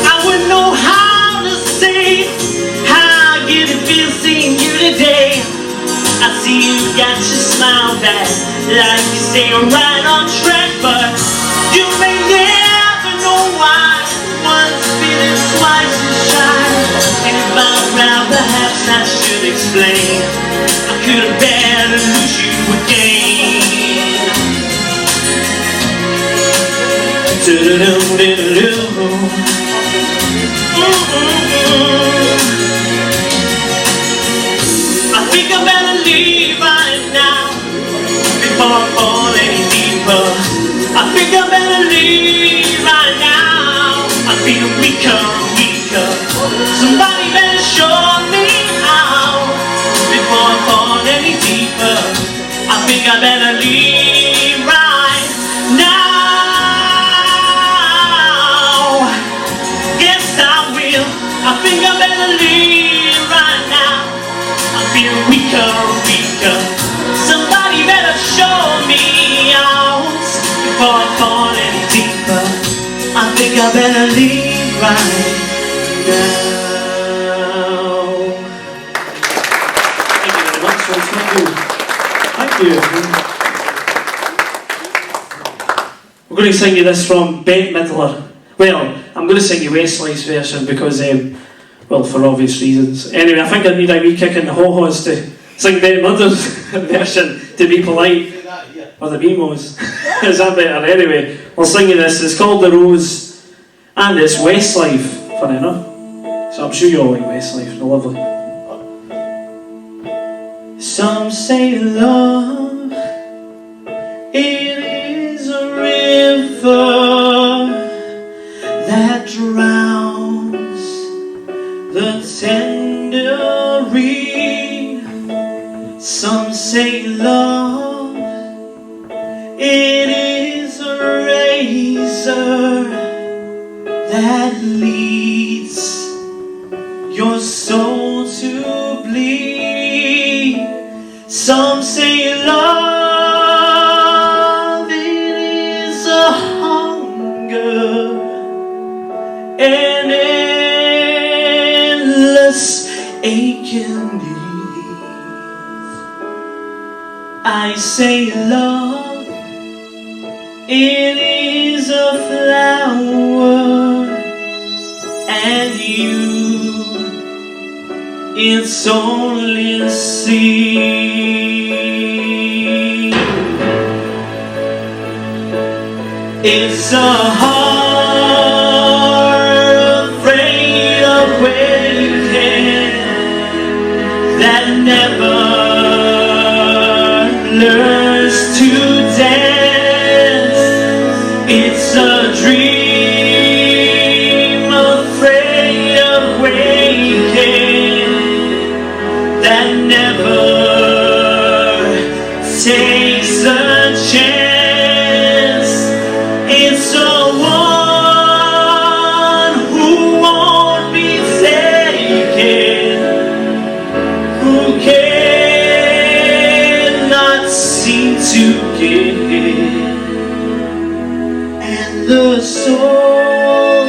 I wouldn't know how to say how good it feels seeing you today. I see you got your smile back, like you say you're right on track, but you may never know why one's feeling twice as shy. And if I'm around, perhaps I should explain. I could have better lose you again. I think I better leave right now before I fall any deeper. I think I better leave right now. I feel weaker and weaker. Somebody better show me out before I fall any deeper. I think I better leave right now. Yes, I will. I think I better leave right now. I feel weaker and weaker. Somebody better show me out before I fall any deeper. I think I better leave right now. Thank you very much, folks. Thank you. We're going to sing you this from Bette Midler. Well, I'm going to sing you Wesley's version because, well, for obvious reasons. Anyway, I think I need a wee kick in the ho-hos to sing Bette Midler's version to be polite. Or the BMOs. Is that better? Anyway, I'll sing you this. It's called The Rose and it's Westlife, funny enough. So I'm sure you all like Westlife, they're lovely. Some say love, it is a river that drowns the tender reed. Some say love,
Some say love, it is a hunger, an endless aching need. I say love, it is a flower, and you, it's only a seed. It's a heart afraid of waiting that never learns to dance. It's a dream afraid of waking that never takes a chance. It's a one who won't be taken, who cannot seem to give. And the soul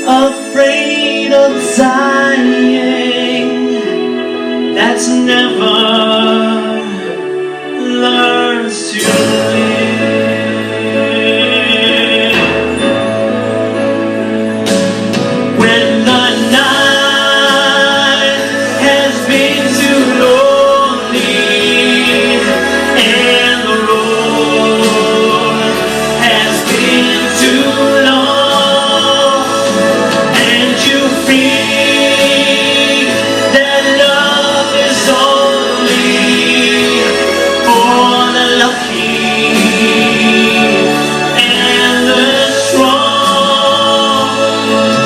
afraid of dying, that's never learns to live. When the night has been too lonely and the road has been too long, and you feel that love is only for the lucky and the strong,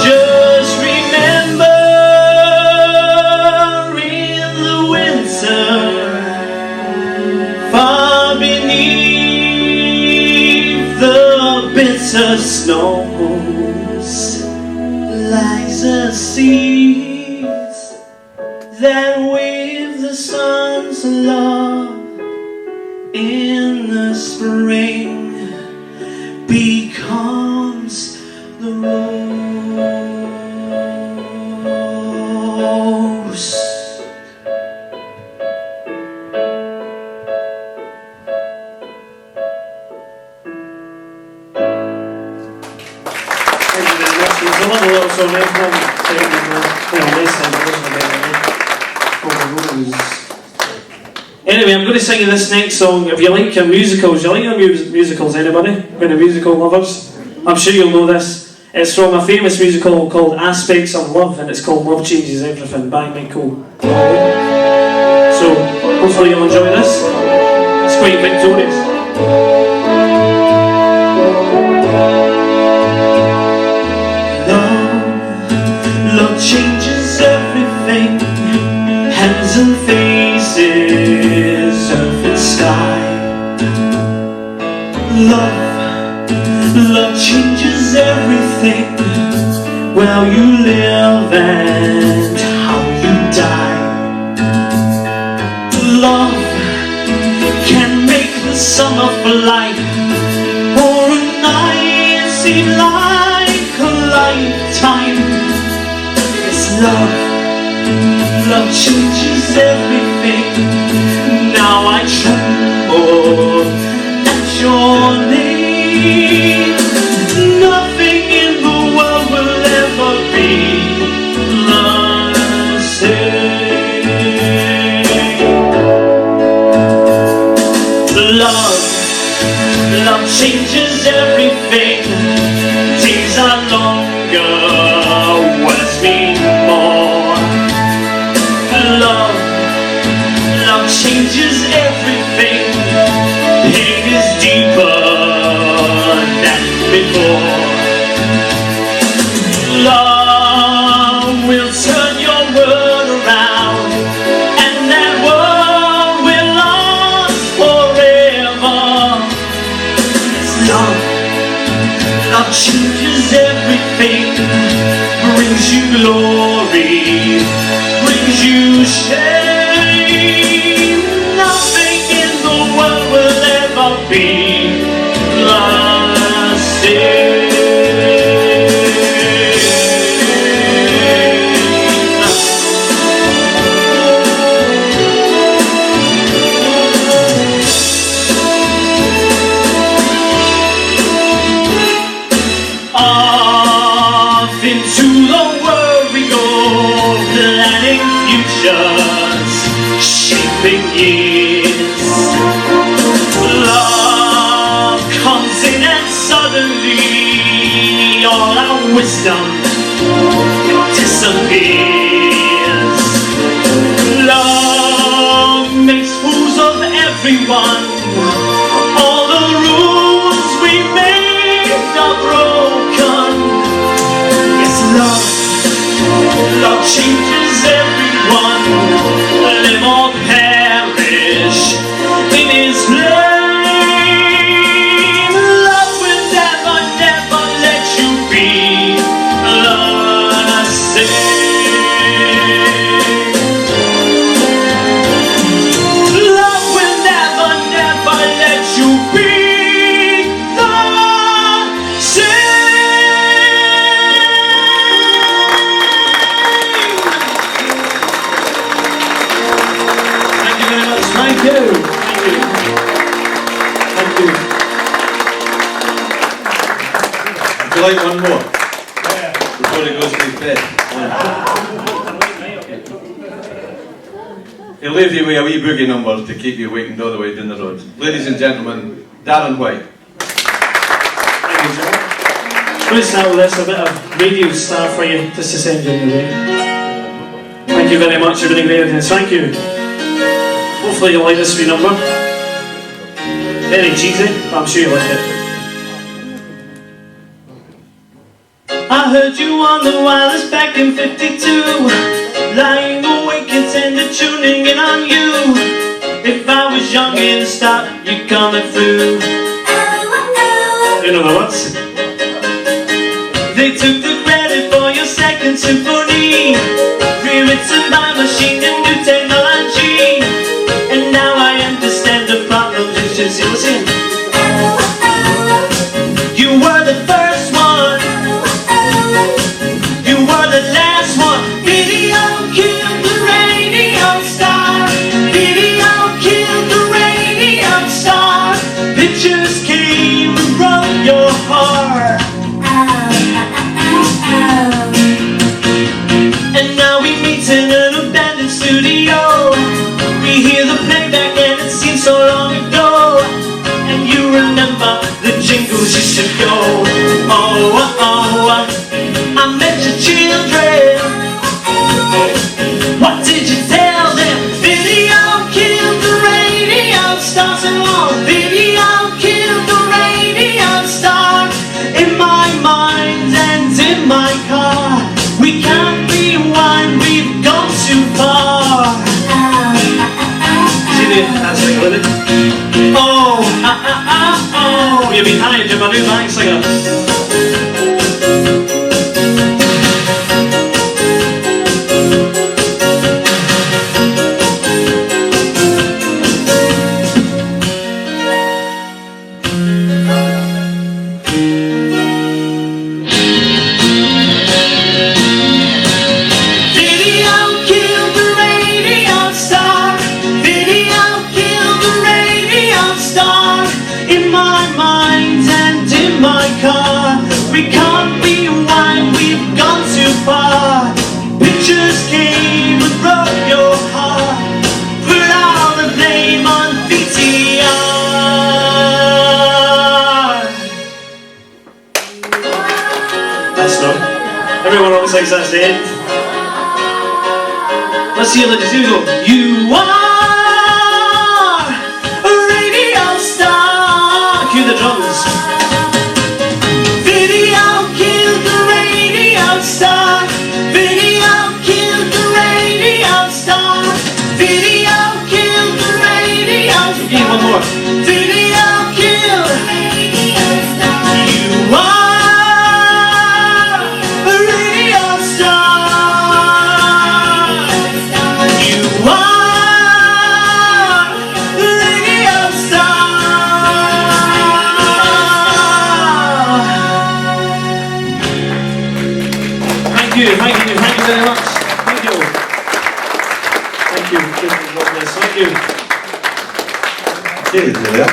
just remember in the winter, far beneath the bitter snows, lies a seed that with the sun's love in the spring becomes the rose.
Thank you very much. It was a lovely little song, eh? Anyway, I'm going to sing you this next song. If you like your musicals, you like your musicals, anybody? Any musical lovers? I'm sure you'll know this. It's from a famous musical called Aspects of Love, and it's called Love Changes Everything by Michael. So, hopefully you'll enjoy this. It's quite victorious.
Love changes everything, hands and faces, earth and sky. Love changes everything, where you live and how you die. Love can make the summer fly, or a night seem like a lifetime. Love changes everything. Now I tremble at your name. Nothing in the world will ever be the same. Love changes everything. Days are longer, words mean more. Love changes everything. Pain is deeper than before. Love will turn your world around, and that world will last forever. It's be the same. Off into the world we go, planning futures, shaping years. Love comes in and suddenly all our wisdom disappears. Love makes fools of everyone. All the rules we made are broken. Yes, love changes everyone. Live or perish in His name. Love will never, never let you be the same. Love will never, never let you be the same. Thank you very much. Thank you. Thank you. Thank you.
Would you like one more? Before he goes to his bed. He'll leave you with a wee boogie number to keep you wakened all the way down the road. Ladies and gentlemen, Darren White.
Thank you, John. I'm going to start with this, a bit of radio star for you, just to send you on your way. Thank you very much, you've been great audience. Thank you. Hopefully you'll like this wee number. Very cheesy, but I'm sure you'll like it.
I heard you on the wireless back in '52, lying awake and tender tuning in on you. If I was young and stop you coming through.
In other words,
They took the credit for your second symphony, rewritten by machine and new technology. And now I understand the problem is just listen. You were the first one, you were the last one. Video killed the radio star. Video killed the radio star. Pictures came and broke your heart. And now we meet in an abandoned studio. We hear the playback and it seems so long ago. And you remember the jingles used to go. Oh, oh, oh, I met your children. What did you tell them? Video killed the radio star. So long, video killed the radio star. In my mind and in my car, we can't rewind, we've gone too far.
see the answering with it.
Oh, oh.
You've been hired, you're my new backing singer.
Video killed the radio star. Video killed the radio star. In my mind and in my car, we can't rewind, we've gone too far. Pictures came and broke your heart. Put all the blame on VTR.
That's not. Everyone always thinks that's the end. Let's hear the go.
You are a radio star.
Cue the drums.
Video killed the radio star. Video killed the radio star. Video killed the radio star.
Give one more.
Video killed the radio star. You are a radio star. You are a radio star.
very much. Thank you. Thank you. God bless. Thank you.
Okay, there.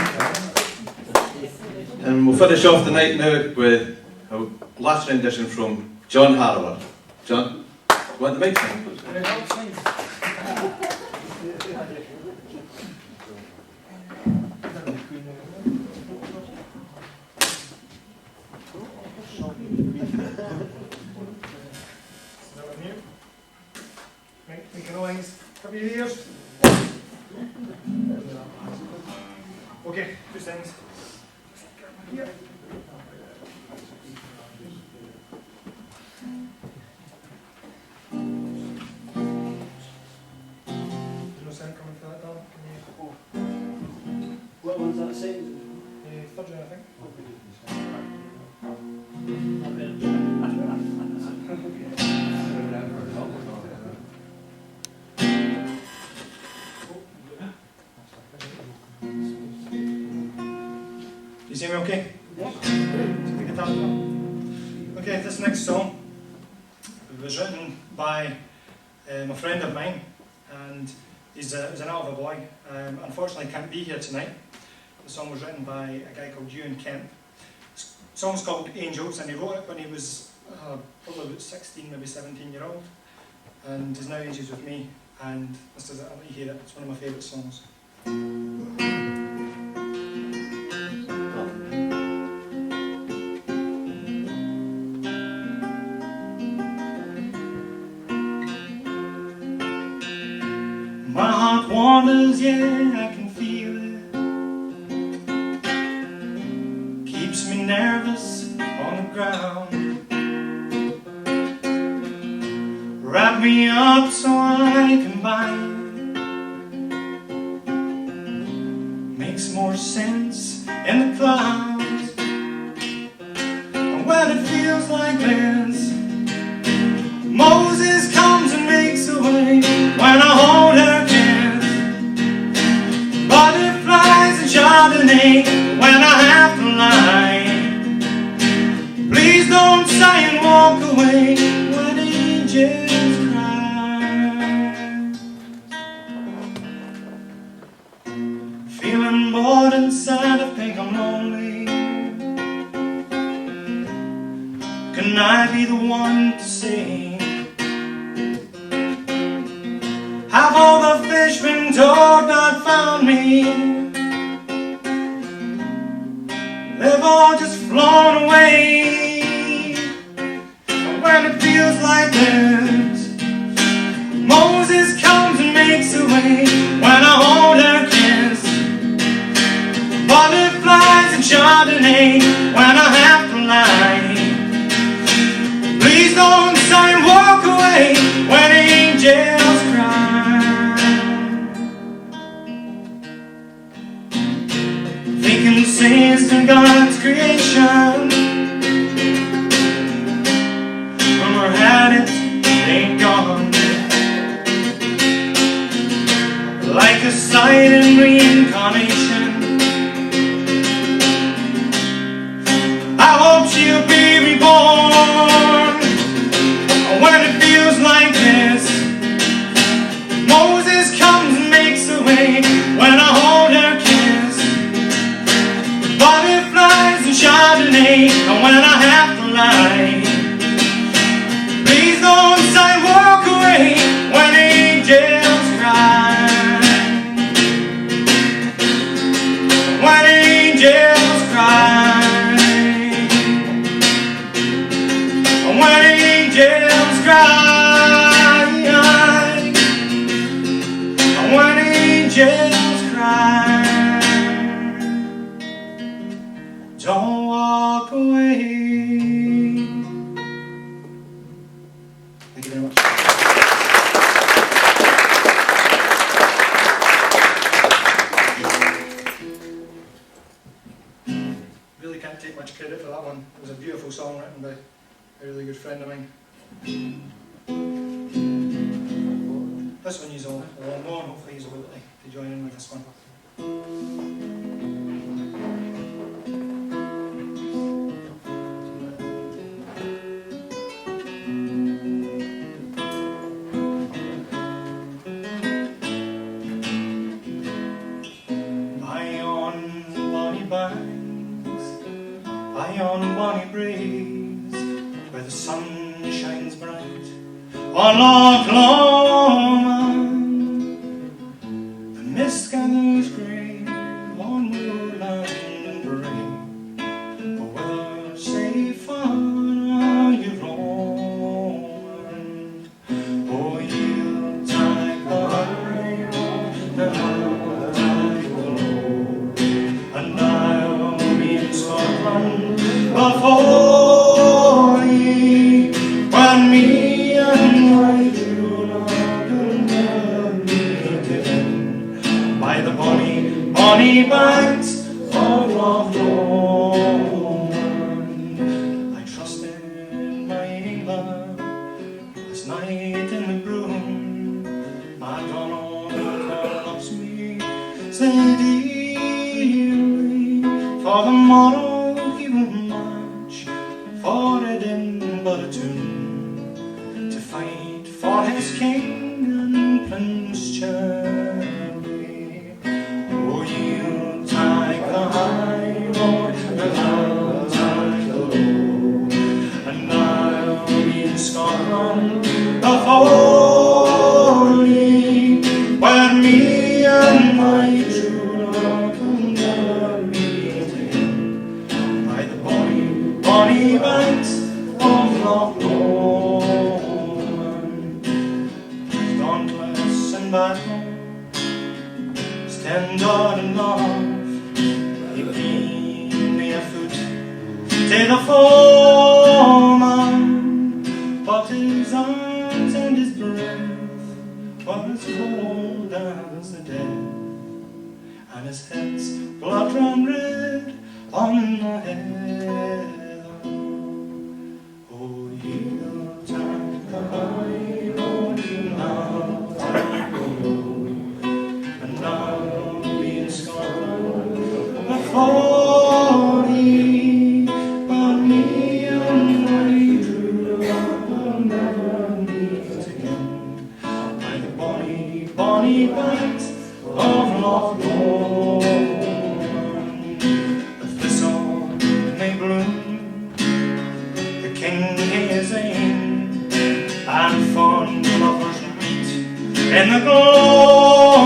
And we'll finish off the night now with a last rendition from John Harrower. John, you want the mic thing?
We can always cover your ears. Okay, two things. Here. No sound coming from that down.
What one's that second?
Third one, I think. You see me okay? Yeah. The guitar. Okay, this next song was written by a friend of mine, and he's an Alva boy. Unfortunately, can't be here tonight. The song was written by a guy called Ewan Kemp. The song's called Angels, and he wrote it when he was probably about 16, maybe 17-year-old, and his now ages with me. And I'll let you hear it. It's one of my favourite songs. My heart wanders, yeah, I can feel it. Keeps me nervous on the ground. Wrap me up so I can bind. Makes more sense in the clouds. And when it feels like this, Moses comes and makes a way. When I hold her kiss, butterflies and Chardonnay. When I have to lie, please don't sigh and walk away. When angels cry, feeling bored inside, I think I'm lonely. Can I be the one to sing? Have all the fish been told not found me? They've all just flown away. And when it feels like this, Moses comes and makes a way. When I hold her kiss, butterflies and Chardonnay. When I have to lie, please don't sigh and walk away. When angels cry, thinking sins to God's creation. Rumor had it, they gone. Like a silent reincarnation, I hope she'll be reborn. When it feels like this, Moses comes and makes a way. When I hold her kiss, butterflies and Chardonnay. And when I have to lie, please don't sigh and walk away. When angels cry, when angels cry, when angels cry, when angels cry, don't walk away. Thank you very much. Really can't take much credit for that one. It was a beautiful song written by a really good friend of mine. This one is all known. Hopefully he's able to join in with this one. lie on bonny breeze, where the sun shines bright on Loch Lomond. The mist gathers grey on moorland brae. Oh, whether safe are you roaming? Oh, you'll take the high road, and I'll take the low, and I'll be in Scotland before ye, when me and my true love will never meet again, by the bonny, bonny banks of Loch Lomond. I trusted my England last night in the broom. My Donald loves me, say dearly, for the morrow he will march for Edinburgh tune, to fight for his king and Prince Charlie. Oh, you'll take the high road, and I'll take the low, and I'll be in Scotland before ye, where me and my true love will never meet again, by the bonny, bonny banks of Loch Lomond. Dauntless in battle, tender in love, he beat me afoot to the foeman, but his arms and his breath was cold as the dead, and his head's blood ran red on the heather. Oh, you'll take the high road, and I'll take the low, and I'll be in Scotland before ye, but me and my true love will never meet again, by the bonny, bonny banks of Loch Lomond. The thistle may bloom, the king he is in, and fond lovers meet in the gloaming.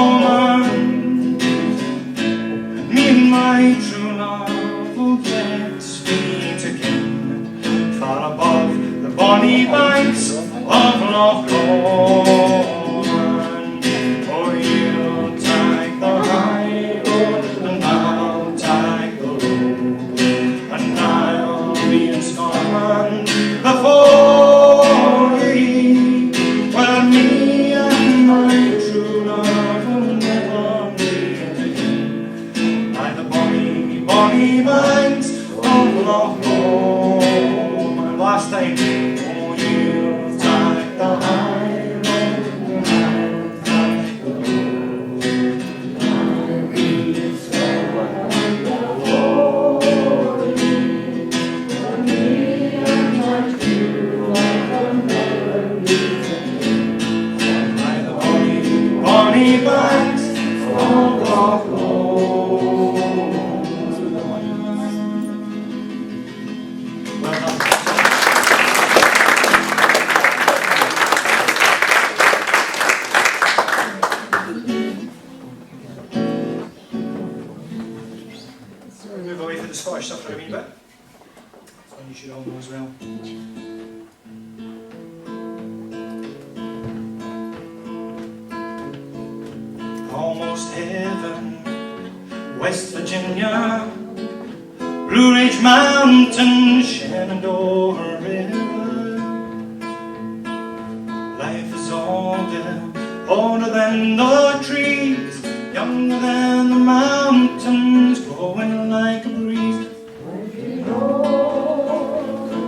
Me and my true love will yet meet again, far above the bonny banks of Loch Lomond. Oh, you'll take the high road, and I'll take the low, and I'll be in Scotland before ye, where me and my true love will never meet again, by the bonny, bonny banks of Loch Lomond. Last time. Oh, you'll take the high road, and I'll take the low, and I'll be in Scotland before ye, where me and my true love will never meet again, by the bonny, bonny banks of Loch Lomond. Well done. Move away from the Scottish stuff for a wee bit. That's one you should all know as well. Almost heaven, West Virginia, Blue Ridge Mountain, Shenandoah River. Life is older, older than the trees, younger than the mountains, growing like a breeze.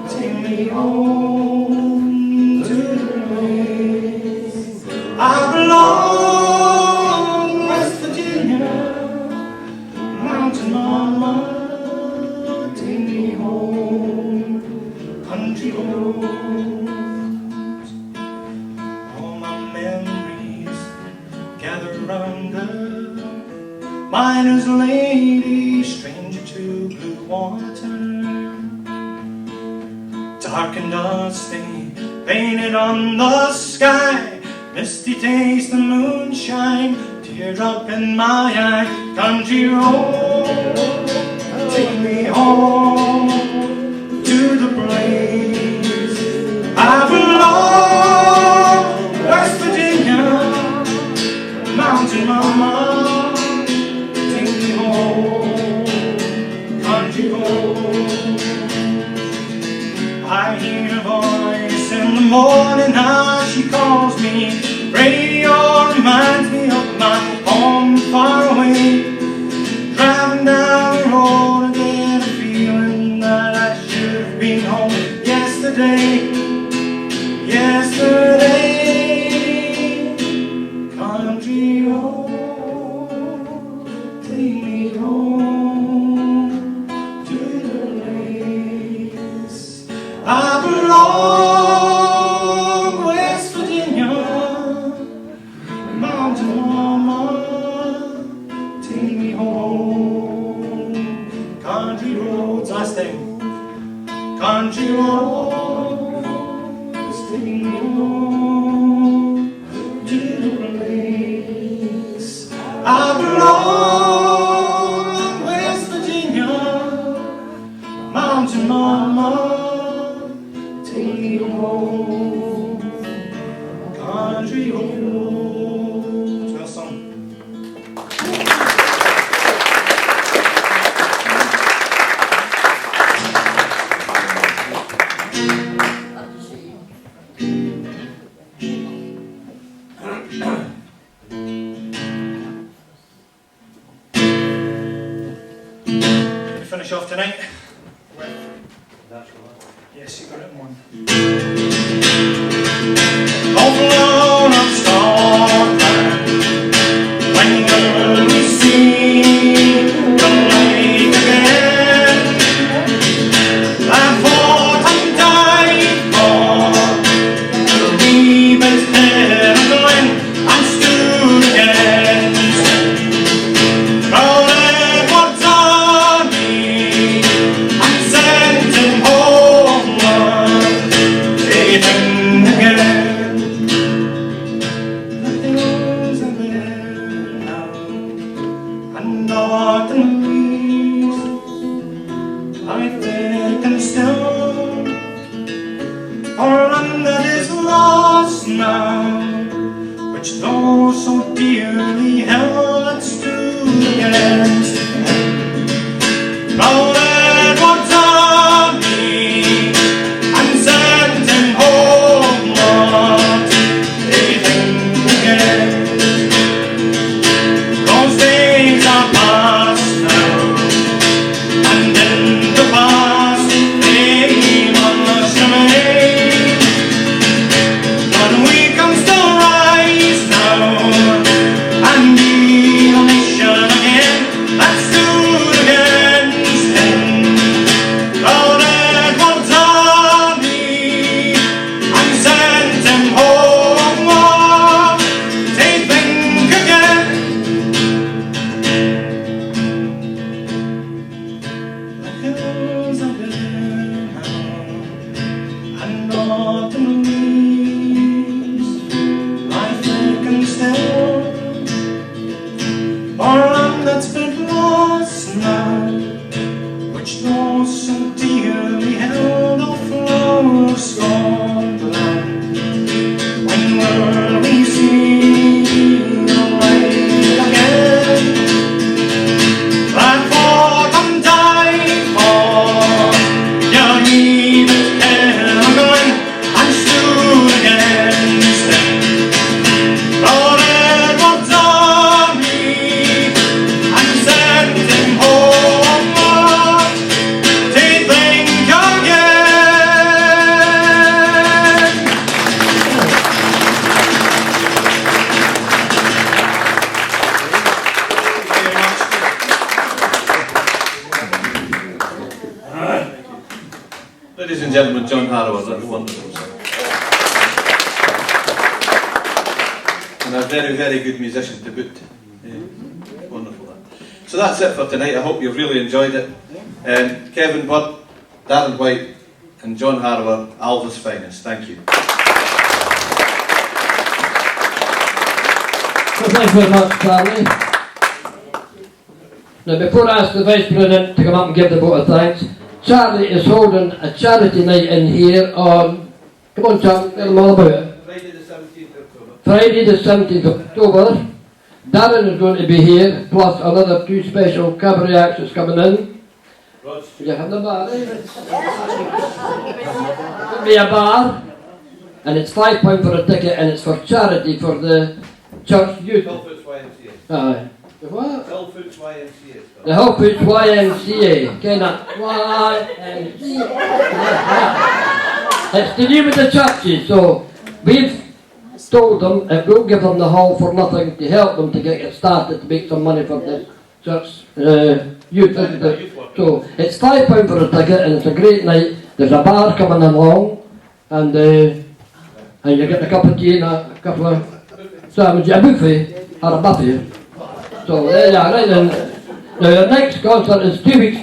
Take me home to the place I belong, West Virginia, mountain mama, take me home, country roads. All my memories gather round her, miner's lady, stranger to blue water. dark and dusty, painted on the sky, misty taste of moonshine, teardrop in my eye. Country road, take me home to the place I belong. West Virginia, mountain mama, take me home, country road. I hear a voice in the morning as she calls me. Radio reminds me of my home far away. Driving down the road, I get a feeling that I should have been home yesterday. Yesterday, country road, take me home to the place I belong. West Virginia, mountain mama, take me home. Country roads, last thing. Country roads, take me home to the place I belong. West Virginia, mountain mama, take me home. Country roads. Well sung. We finish off tonight with, yes, you got it in one. Overload of Scotland, when will we see the light again? I fought and died for the wee bit head of the land and stood against proud Edward's army and sent him homeward, taking again. Nothing was there now, and autumn leaves lie thick and still, for land that is lost now, which though so dearly held and stood against proud Edward's army and sent him homeward, taking again. Those days are past now, and in the past they must remain. But we can still rise now and be a nation again that stood against him. Proud Edward's army and sent him homeward, taking again. The hills are bare now, and autumn leaves lie thick and still, for land that's been lost now, which knows so dearly held a flower of Scotland. When will we see the light again? That fought and died for your even England and stood against them. Proud Edward's army and sent him homeward, taking again.
Ladies and gentlemen, John Harrower, that's wonderful, sir. And a very, very good musician to boot. Yeah. Wonderful. That. So that's it for tonight. I hope you've really enjoyed it. Kevin Budd, Darren White, and John Harbour, Alva's finest. Thank you.
Well, thank you very much, Charlie. Now, before I ask the Vice President to come up and give the vote of thanks, Charlie is holding a charity night in here on, come on Charlie, tell them all about it.
Friday the 17th of October.
Friday the 17th of October. Darren is going to be here, plus another 2 special cabaret acts that's coming in. You have the bar, eh? It'll be a bar, and it's £5 for a ticket, and it's for charity for the church youth.
Telford's YMCA.
Aye. The what?
Telford's YMCA.
The Hillfoot YMCA. Kind of YMCA. It's to do with the churches, so we've told them if we'll give them the hall for nothing to help them to get it started to make some money for the church youth. So it's £5 for a ticket, and it's a great night. There's a bar coming along, and you get a cup of tea and a couple of sandwiches, a buffet or a buffet. So there you are, right then. Now, the next concert is 2 weeks